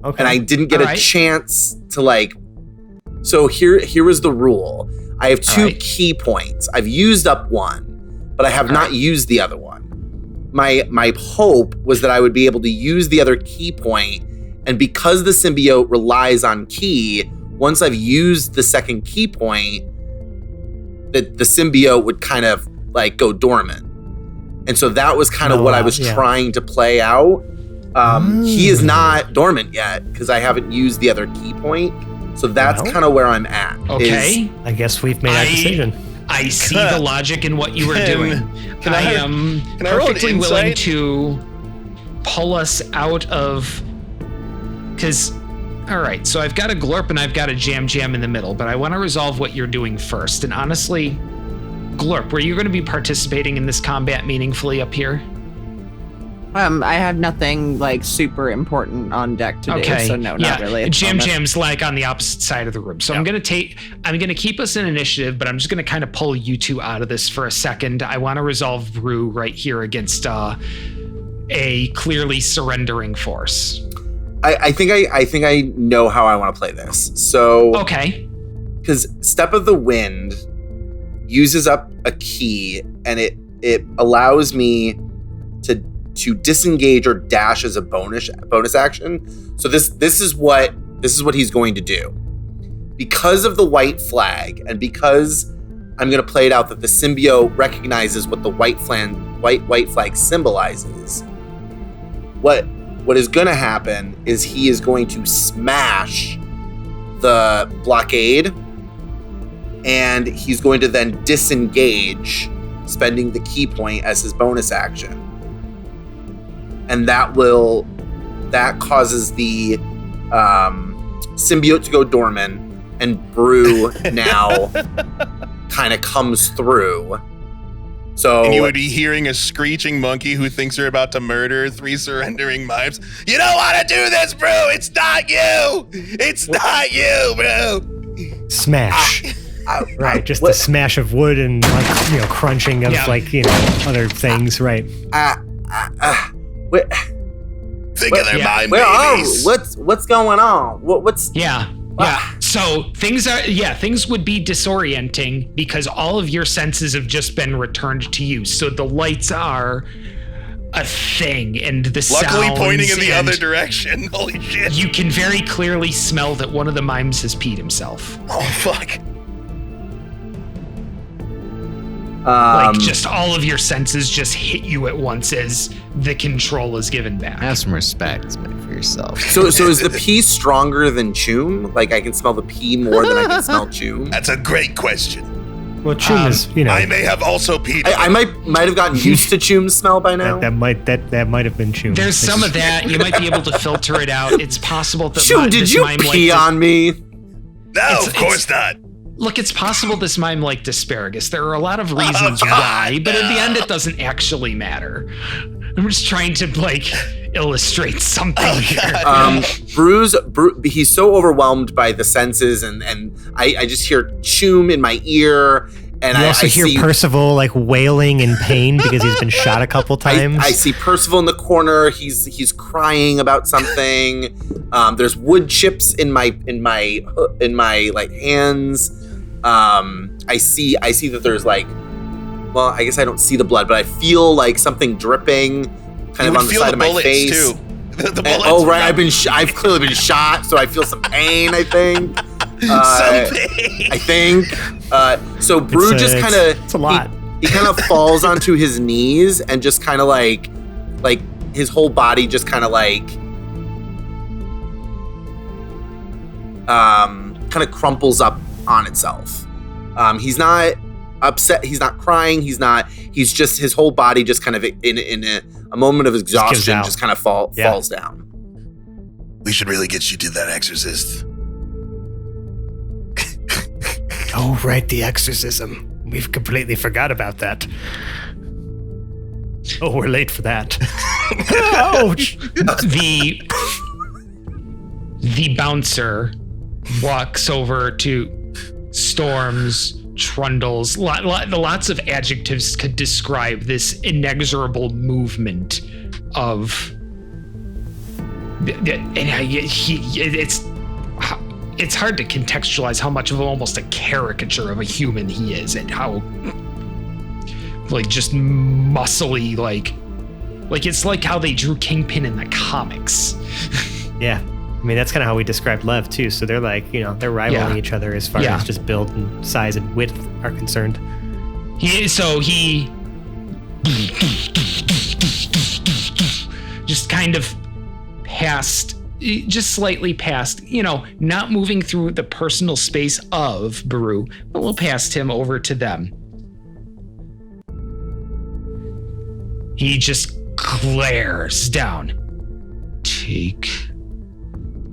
Okay. and I didn't get All a right. chance to like. So here was the rule. I have All 2 right. key points. I've used up one, but I have All not right. used the other one. My hope was that I would be able to use the other key point, and because the symbiote relies on key, once I've used the second key point, that the symbiote would kind of like go dormant. And so that was kind of what I was trying to play out. He is not dormant yet because I haven't used the other key point. So that's Well. kind of where I'm at. okay. I guess we've made our decision. I see the logic in what you were doing. Can I I- am can I roll an perfectly willing insight? to pull us out of. Because, all right, so I've got a Glorp and I've got a Jam Jam in the middle, but I want to resolve what you're doing first. And honestly, Glorp, were you going to be participating in this combat meaningfully up here? I have nothing like super important on deck to do, so no, not really. at the Jam moment. Jam's like on the opposite side of the room. So I'm gonna keep us in initiative, but I'm just gonna kind of pull you two out of this for a second. I want to resolve Brew right here against a clearly surrendering force. I think I know how I want to play this. So Okay. because Step of the Wind uses up a key, and it allows me to disengage or dash as a bonus action. So this is what he's going to do. Because of the white flag, and because I'm going to play it out that the symbiote recognizes what the white flag symbolizes. What is going to happen is he is going to smash the blockade, and he's going to then disengage, spending the key point as his bonus action. And that causes the symbiote to go dormant, and Brew now kind of comes through. So And you would be hearing a screeching monkey who thinks you're about to murder 3 surrendering mimes. You don't want to do this, bro. It's not you. It's not you, bro. Smash. Right, just what- the smash of wood and like crunching of other things. Right. Think of their mime Where are babies. what's going on? What's Yeah. So things would be disorienting because all of your senses have just been returned to you. So the lights are a thing, and the Luckily sounds pointing in the and other direction. Holy shit. you can very clearly smell that one of the mimes has peed himself. Oh, fuck. Like just all of your senses just hit you at once as the control is given back. Have some respect for yourself. So is the pee stronger than Choom? Like I can smell the pee more than I can smell Choom? That's a great question. Well, Choom is I may have also peed. I might have gotten used to Choom's smell by now. that might have been Choom. There's some of that. You might be able to filter it out. It's possible that Choom, did this you mime pee liked on me? No, of course not. Look, it's possible this mime liked asparagus. There are a lot of reasons why, but at the end, it doesn't actually matter. I'm just trying to illustrate something here. Brew, he's so overwhelmed by the senses, and I just hear Choom in my ear, and you also hear see Percival like wailing in pain because he's been shot a couple times. I see Percival in the corner. He's crying about something. There's wood chips in my like hands. I see that there's like, well, I guess I don't see the blood, but I feel like something dripping kind of on the side of my face. Too. The bullets. Oh right, I've clearly been shot, so I feel some pain. I think. I think. So Brew just kind of. It's a lot. He kind of falls onto his knees and just kind of like his whole body just kind of like kind of crumples up on itself. He's not upset. He's not crying. He's just his whole body just kind of in a moment of exhaustion just kind of falls down. We should really get you to that exorcist. Oh, right, the exorcism. We've completely forgot about that. Oh, we're late for that. Ouch! The bouncer walks over to Storms, Trundles. Lots of adjectives could describe this inexorable movement of. It's hard to contextualize how much of almost a caricature of a human he is, and how just muscly, like it's like how they drew Kingpin in the comics. Yeah. I mean, that's kind of how we described Lev, too. So they're like, they're rivaling each other as far as just build and size and width are concerned. He just kind of past, just slightly past, not moving through the personal space of Baru, but we'll past him over to them. He just glares down. Take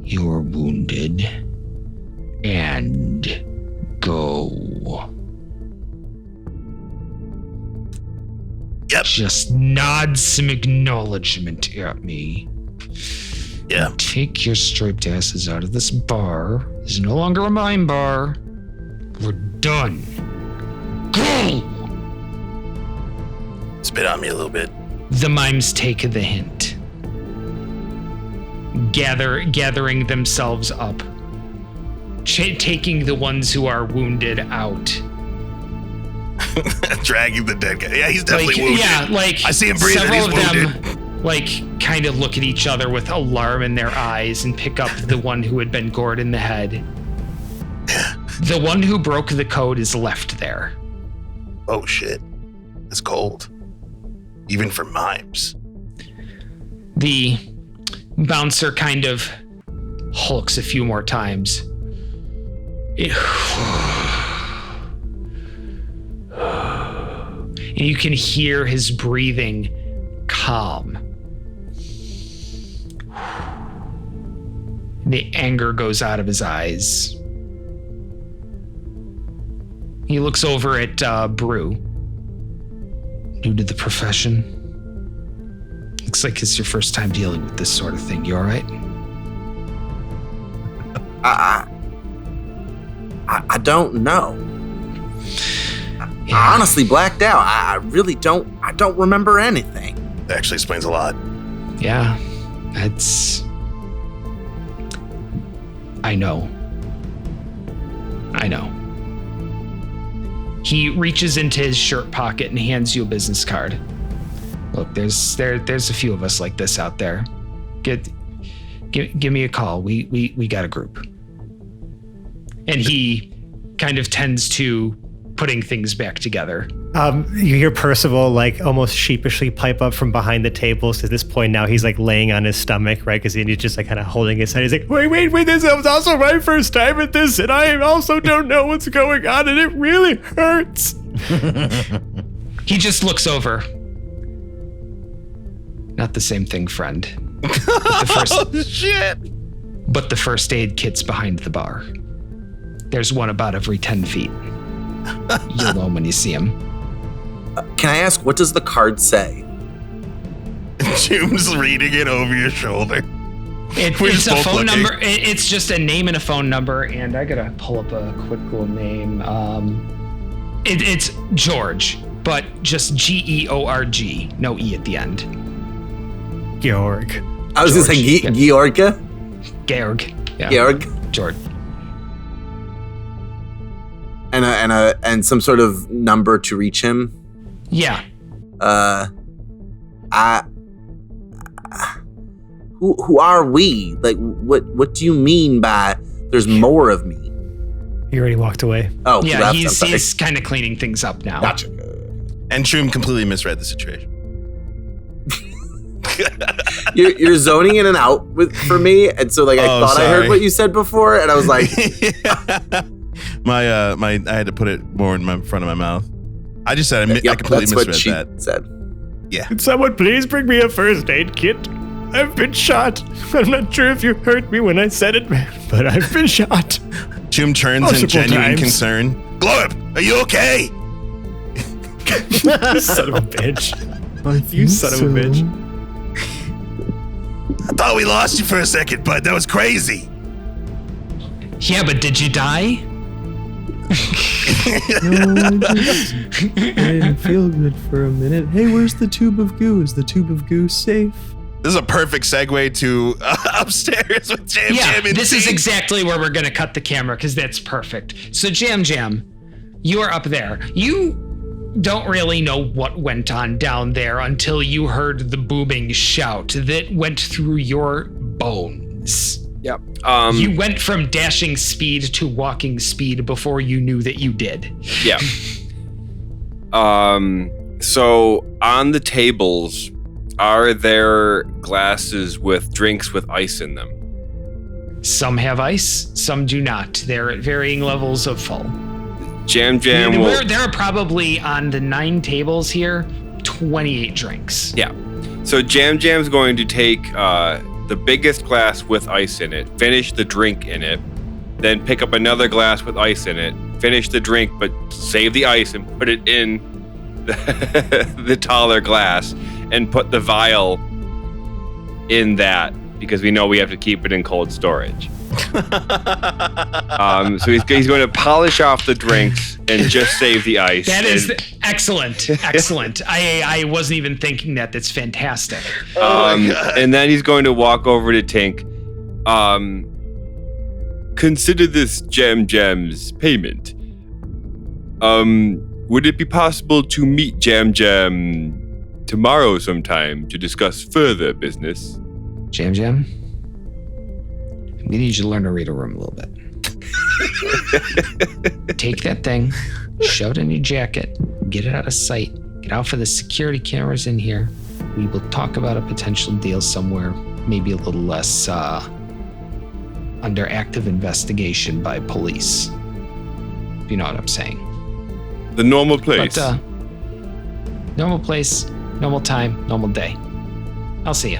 your wounded and go. Yep. Just nod some acknowledgement at me. Yeah. Take your striped asses out of this bar. This is no longer a mime bar. We're done. Go! Spit on me a little bit. The mimes take the hint. Gathering themselves up. Taking the ones who are wounded out. Dragging the dead guy. Yeah, he's definitely wounded. Yeah, I see him breathing. He's wounded. Them, kind of look at each other with alarm in their eyes and pick up the one who had been gored in the head. The one who broke the code is left there. Oh, shit. It's cold. Even for mimes. The bouncer kind of hulks a few more times. And you can hear his breathing calm. The anger goes out of his eyes. He looks over at Brew. New to the profession. Looks like it's your first time dealing with this sort of thing. You all right? I don't know. Yeah. I honestly blacked out. I really don't. I don't remember anything. That actually explains a lot. Yeah, that's. I know. He reaches into his shirt pocket and hands you a business card. Look, there's a few of us like this out there. Give me a call. We got a group. And he kind of tends to putting things back together. You hear Percival almost sheepishly pipe up from behind the table. So at this point now he's laying on his stomach, right? Because he's just kind of holding his head. He's like, wait, this was also my first time at this, and I also don't know what's going on, and it really hurts. He just looks over. Not the same thing, friend. Shit. But the first aid kit's behind the bar. There's one about every 10 feet. You'll know when you see him. Can I ask, what does the card say? Jim's reading it over your shoulder. It's a phone number. It's just a name and a phone number, and I gotta pull up a quick little name. It's George, but just Georg, no E at the end. Georg. I was going to say Georga? Georg. Yeah. Georg? George. And some sort of number to reach him. Yeah. Who are we? What do you mean by there's more of me? He already walked away. Oh, yeah. He's kind of cleaning things up now. Gotcha. And Shroom completely misread the situation. You're zoning in and out for me, and so I thought sorry. I heard what you said before, and I was like, I had to put it more in front of my mouth. I just said I completely misread she that. Said. Yeah. Could someone please bring me a first aid kit? I've been shot. I'm not sure if you heard me when I said it, but I've been shot. Shroom turns Multiple in genuine times. concern. Glorp, are you okay? You son of a bitch. You son of a bitch. I thought we lost you for a second, but that was crazy. Yeah, but did you die? No, I didn't feel good for a minute. Hey, where's the tube of goo? Is the tube of goo safe? This is a perfect segue to upstairs with Jam Jam and this is Tink. exactly where we're going to cut the camera because that's perfect. So Jam Jam, you are up there. You don't really know what went on down there until you heard the booming shout that went through your bones. Yep. You went from dashing speed to walking speed before you knew that you did. Yeah. So on the tables, are there glasses with drinks with ice in them? Some have ice, some do not. They're at varying levels of full. Jam Jam will... There are probably on the 9 tables here, 28 drinks. Yeah. So Jam Jam's going to take the biggest glass with ice in it, finish the drink in it, then pick up another glass with ice in it, finish the drink, but save the ice and put it in the taller glass and put the vial in that because we know we have to keep it in cold storage. So he's going to polish off the drinks and just save the ice. That is excellent. Excellent. I wasn't even thinking that. That's fantastic. And then he's going to walk over to Tink. Consider this Jam Jam's payment. Would it be possible to meet Jam Jam tomorrow sometime to discuss further business? Jam Jam, I'm gonna need you to learn to read a room a little bit. Take that thing, shove it in your jacket, get it out of sight, get out for the security cameras in here. We will talk about a potential deal somewhere, maybe a little less under active investigation by police. If you know what I'm saying. The normal place. But, normal place, normal time, normal day. I'll see you.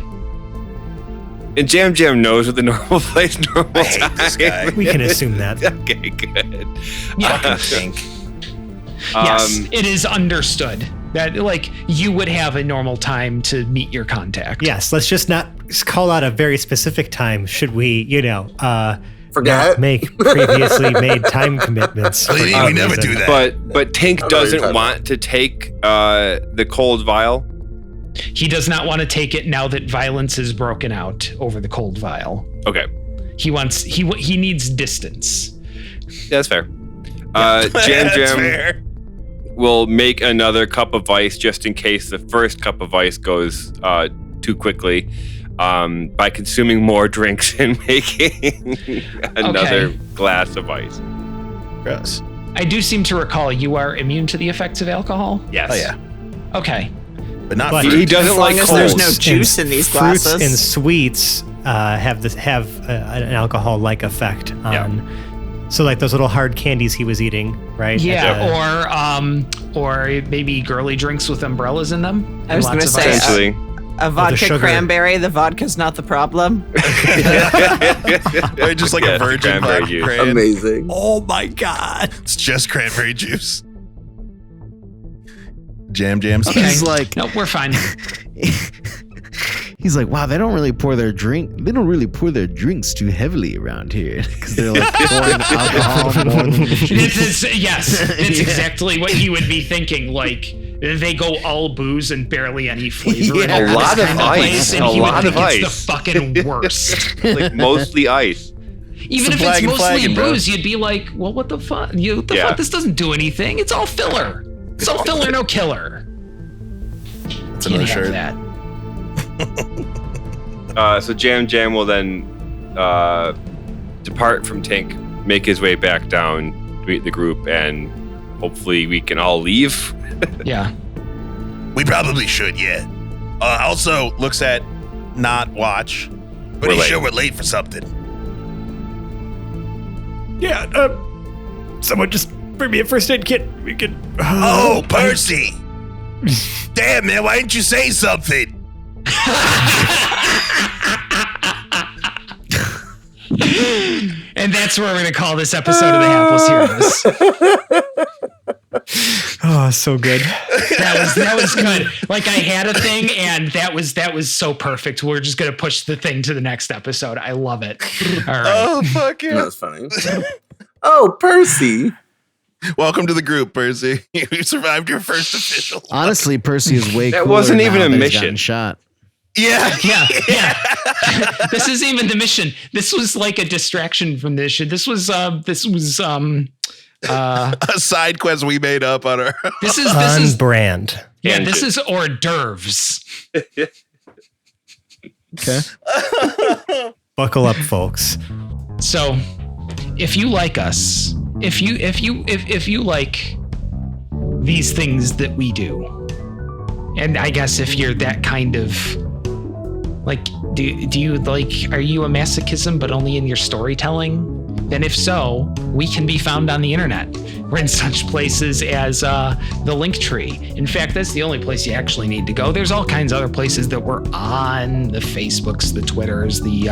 And Jam Jam knows what the normal place, normal I hate time. this guy. We can assume that. Okay, good. Yeah. I think. Yes, it is understood that like you would have a normal time to meet your contact. Yes, let's just not call out a very specific time. Should we, Forget. not make previously made time commitments? We never do that. But Tink I know what you're doesn't talking want to take the cold vial. He does not want to take it now that violence is broken out over the cold vial. Okay, He needs distance. that's fair. Jam That's Jam fair. will make another cup of ice just in case the first cup of ice goes too quickly by consuming more drinks and making another glass of ice. Gross. I do seem to recall you are immune to the effects of alcohol. Yes. Oh yeah, Okay. but not But- fruit. He doesn't As like long as cold. there's no juice in these Fruits glasses. and sweets have an alcohol-like effect on. So like those little hard candies he was eating, right? Or maybe girly drinks with umbrellas in them. I was And gonna lots of say, ice. Essentially. A vodka sugar. cranberry. The vodka's not the problem. Or just like Yeah, a virgin cranberry black juice. cran. Amazing. Oh my god! It's just cranberry juice. Jam Jams. Okay. He's like, No, we're fine. he's like, wow, they don't really pour their drinks too heavily around here because they're like pouring alcohol more than Yes, it's exactly what he would be tking. Like they go all booze and barely any flavor. in Yeah. this A lot of kind ice. place, and A he would lot think of it's ice. the fucking worst. Like mostly ice. Even if Some it's flagging, mostly bro. booze, you'd be like, well, what the fuck? What the Yeah. fuck? This doesn't do anything. It's all filler. It's all filler, no killer. That's Can't another have shirt. that. So Jam Jam will then depart from Tink, make his way back down to meet the group, and hopefully we can all leave. Yeah. We probably should, yeah. Also, looks at not watch. Pretty We're late. sure we're late for something. Yeah, someone just bring me a first aid kit. We could. Oh, Percy! Damn, man, why didn't you say something? And that's where we're going to call this episode of the Hapless Heroes. Oh, so good. That was good. Like I had a thing, and that was so perfect. We're just gonna push the thing to the next episode. I love it. All right. Oh, fuck yeah. That was funny. Oh, Percy. Welcome to the group, Percy. You survived your first official. Honestly, Percy is way That cooler wasn't even now a that he's mission. gotten shot. Yeah. Yeah. This isn't even the mission. This was like a distraction from the mission. This was a side quest we made up on our. this On is brand. yeah, this is hors d'oeuvres. Okay. Buckle up, folks. So, if you like us, if you like these things that we do, and I guess if you're that kind of like, do you like, are you a masochism but only in your storytelling? Then if so, we can be found on the internet. We're in such places as the Linktree. In fact, that's the only place you actually need to go. There's all kinds of other places that we're on, the Facebooks, the Twitters, the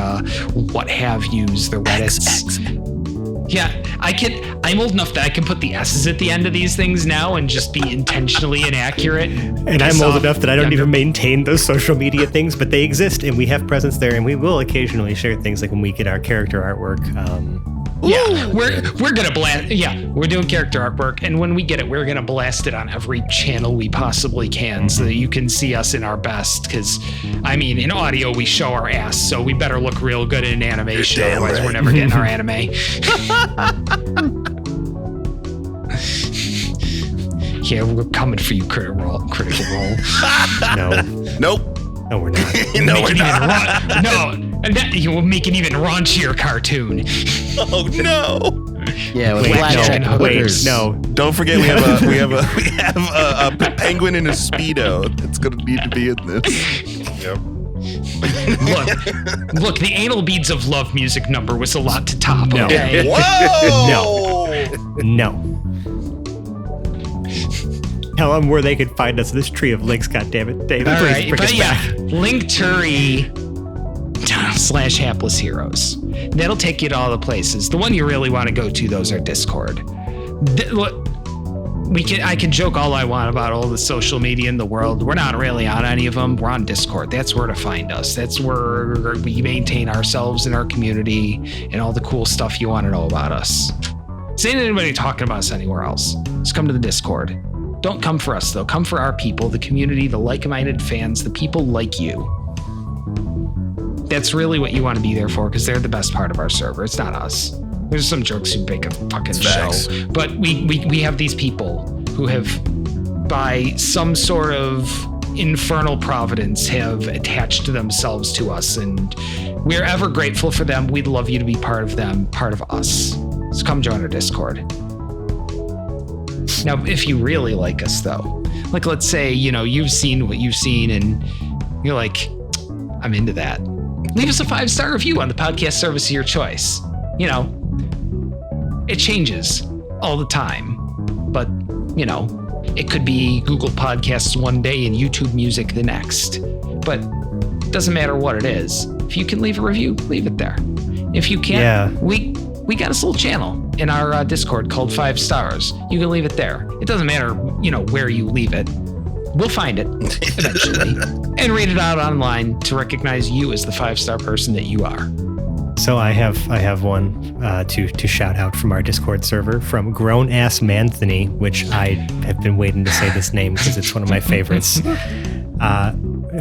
what have yous, the Reddits. Yeah, I'm old enough that I can put the S's at the end of these things now and just be intentionally inaccurate. And I'm old enough that I don't even maintain those social media things, but they exist and we have presence there, and we will occasionally share things like when we get our character artwork. Yeah, we're gonna blast. Yeah, we're doing character artwork, and when we get it, we're gonna blast it on every channel we possibly can, so that you can see us in our best. Because, I mean, in audio we show our ass, so we better look real good in animation. Otherwise, we're never getting our anime. Yeah, we're coming for you, Critical Role. No. Nope. No, we're not. No, we're not. You will make an even raunchier cartoon. Oh no. Yeah, with Wait, blackjack no, wait, hookers. no. Don't forget we have a penguin in a Speedo that's gonna need to be in this. Yep. Look, the Anal Beads of Love music number was a lot to top. No. Okay. Whoa! No. Tell them where they can find us. This tree of links, goddammit. David, All please right, bring us but yeah, back. Linktree/Hapless Heroes. That'll take you to all the places. The one you really want to go to, those are Discord. I can joke all I want about all the social media in the world. We're not really on any of them. We're on Discord. That's where to find us. That's where we maintain ourselves and our community and all the cool stuff you want to know about us. This ain't anybody talking about us anywhere else. Just come to the Discord. Don't come for us, though. Come for our people, the community, the like-minded fans, the people like you. That's really what you want to be there for, because they're the best part of our server. It's not us. There's some jerks who make a fucking show. But we have these people who have, by some sort of infernal providence, have attached themselves to us, and we're ever grateful for them. We'd love you to be part of them, part of us. So come join our Discord. Now, if you really like us, though, like, let's say, you've seen what you've seen and you're like, I'm into that. Leave us a 5-star review on the podcast service of your choice. It changes all the time, but, it could be Google Podcasts one day and YouTube Music the next. But it doesn't matter what it is. If you can leave a review, leave it there. If you can't, we got this little channel in our Discord called 5 Stars. You can leave it there. It doesn't matter, where you leave it. We'll find it eventually and read it out online to recognize you as the 5-star person that you are. So I have one to shout out from our Discord server from Grown Ass Manthony, which I have been waiting to say this name because it's one of my favorites.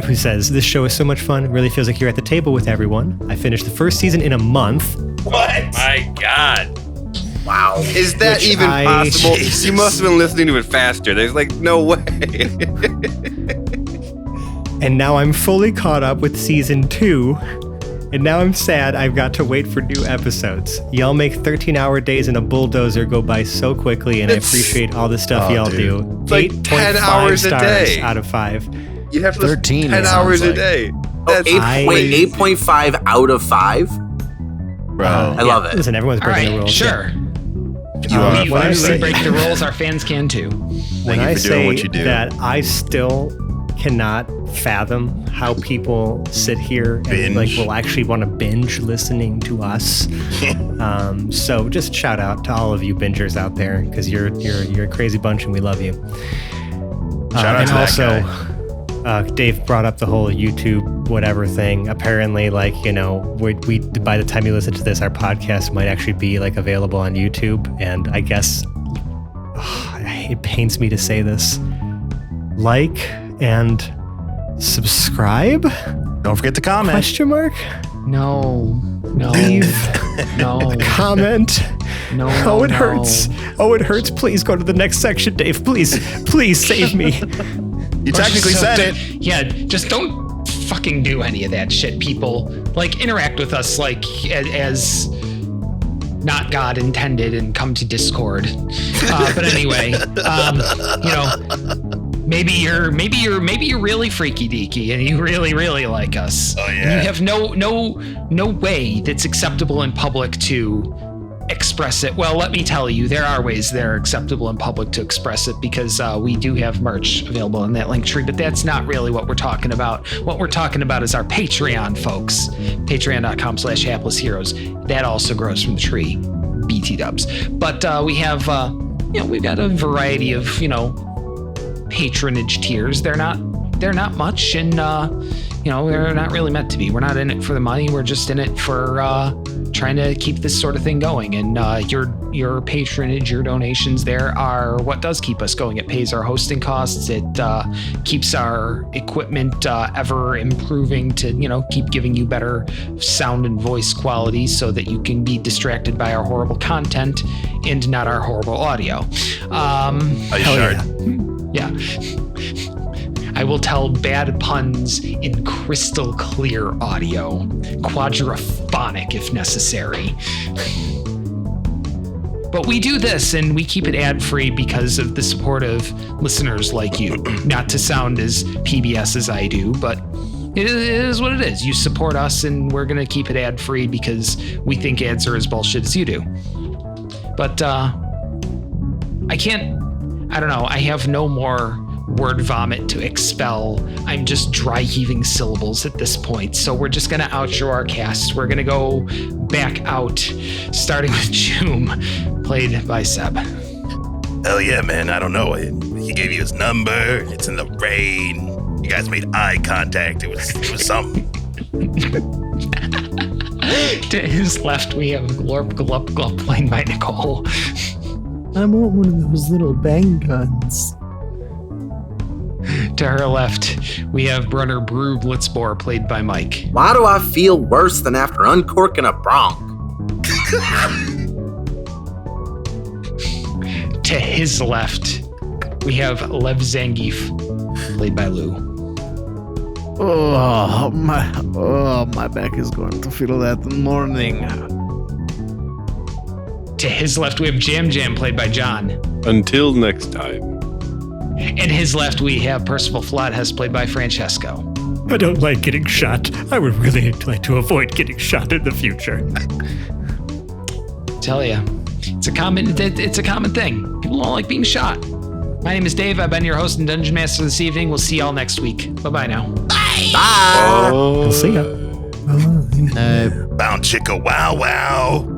Who says, "This show is so much fun. It really feels like you're at the table with everyone. I finished the first season in a month." What? My God. Wow. Is that Which even possible? Jesus. You must have been listening to it faster. There's no way. And now I'm fully caught up with season 2. And now I'm sad I've got to wait for new episodes. Y'all make 13-hour days in a bulldozer go by so quickly, and I appreciate all the stuff y'all do. It's like 10 hours a 8.5 day. stars out of 5. You'd have to listen 13, 10 it hours sounds a day. That's 8.5 out of 5? Bro. I love it. Listen, everyone's All breaking right, the rules. sure. When I We say- break the rules, our fans can too. When you I for doing say what you do. that I still cannot fathom how people sit here and Binge. like will actually want to binge listening to us. So just shout out to all of you bingers out there, because you're a crazy bunch and we love you. Shout out and to that also, guy. Dave brought up the whole YouTube whatever thing. Apparently, like, you know, we by the time you listen to this, our podcast might actually be like available on YouTube. And I guess it pains me to say this. Like and subscribe? Don't forget to comment. Question mark? No. Leave. No. Comment. No. Oh, it hurts. Oh, it hurts. Please go to the next section, Dave. Please save me. You technically said it. Yeah, just don't fucking do any of that shit, people. Like, interact with us like as not God intended and come to Discord. But anyway, you know, maybe you're really freaky deaky and you really like us. Oh, yeah. And you have no way that's acceptable in public to express it. Well, let me tell you, there are ways that are acceptable in public to express it, because we do have merch available in that link tree, but that's not really what we're talking about. What we're talking about is our Patreon, folks. Patreon.com/haplessheroes. That also grows from the tree. BT dubs. But we have, we've got a variety of, patronage tiers. They're not much, and they're not really meant to be. We're not in it for the money. We're just in it for trying to keep this sort of thing going. And your patronage, your donations there are what does keep us going. It pays our hosting costs. It keeps our equipment ever improving to keep giving you better sound and voice quality, so that you can be distracted by our horrible content and not our horrible audio. Yeah. I will tell bad puns in crystal clear audio, quadraphonic if necessary. But we do this and we keep it ad-free because of the support of listeners like you. Not to sound as PBS as I do, but it is what it is. You support us and we're going to keep it ad-free because we think ads are as bullshit as you do. But I don't know. I have no more word vomit to expel. I'm just dry heaving syllables at this point. So we're just going to outro our cast. We're going to go back out, starting with Choom, played by Seb. Hell yeah, man. I don't know. He gave you his number. It's in the rain. You guys made eye contact. It was something. To his left, we have Glorp Glup Glup, played by Nicole. I want one of those little bang guns. To her left, we have Brunner Brew Blitzbore, played by Mike. Why do I feel worse than after uncorking a bronc? To his left, we have Lev Zangief, played by Lou. Oh, my back is going to feel that in the morning. To his left, we have Jam Jam, played by John. Until next time. And his left, we have Percival Flathead, played by Francesco. I don't like getting shot. I would really like to avoid getting shot in the future. Tell ya, it's a common thing. People don't like being shot. My name is Dave. I've been your host and Dungeon Master this evening. We'll see y'all next week. Bye-bye now. Bye. I'll see ya. Bye. Bound chicka wow wow.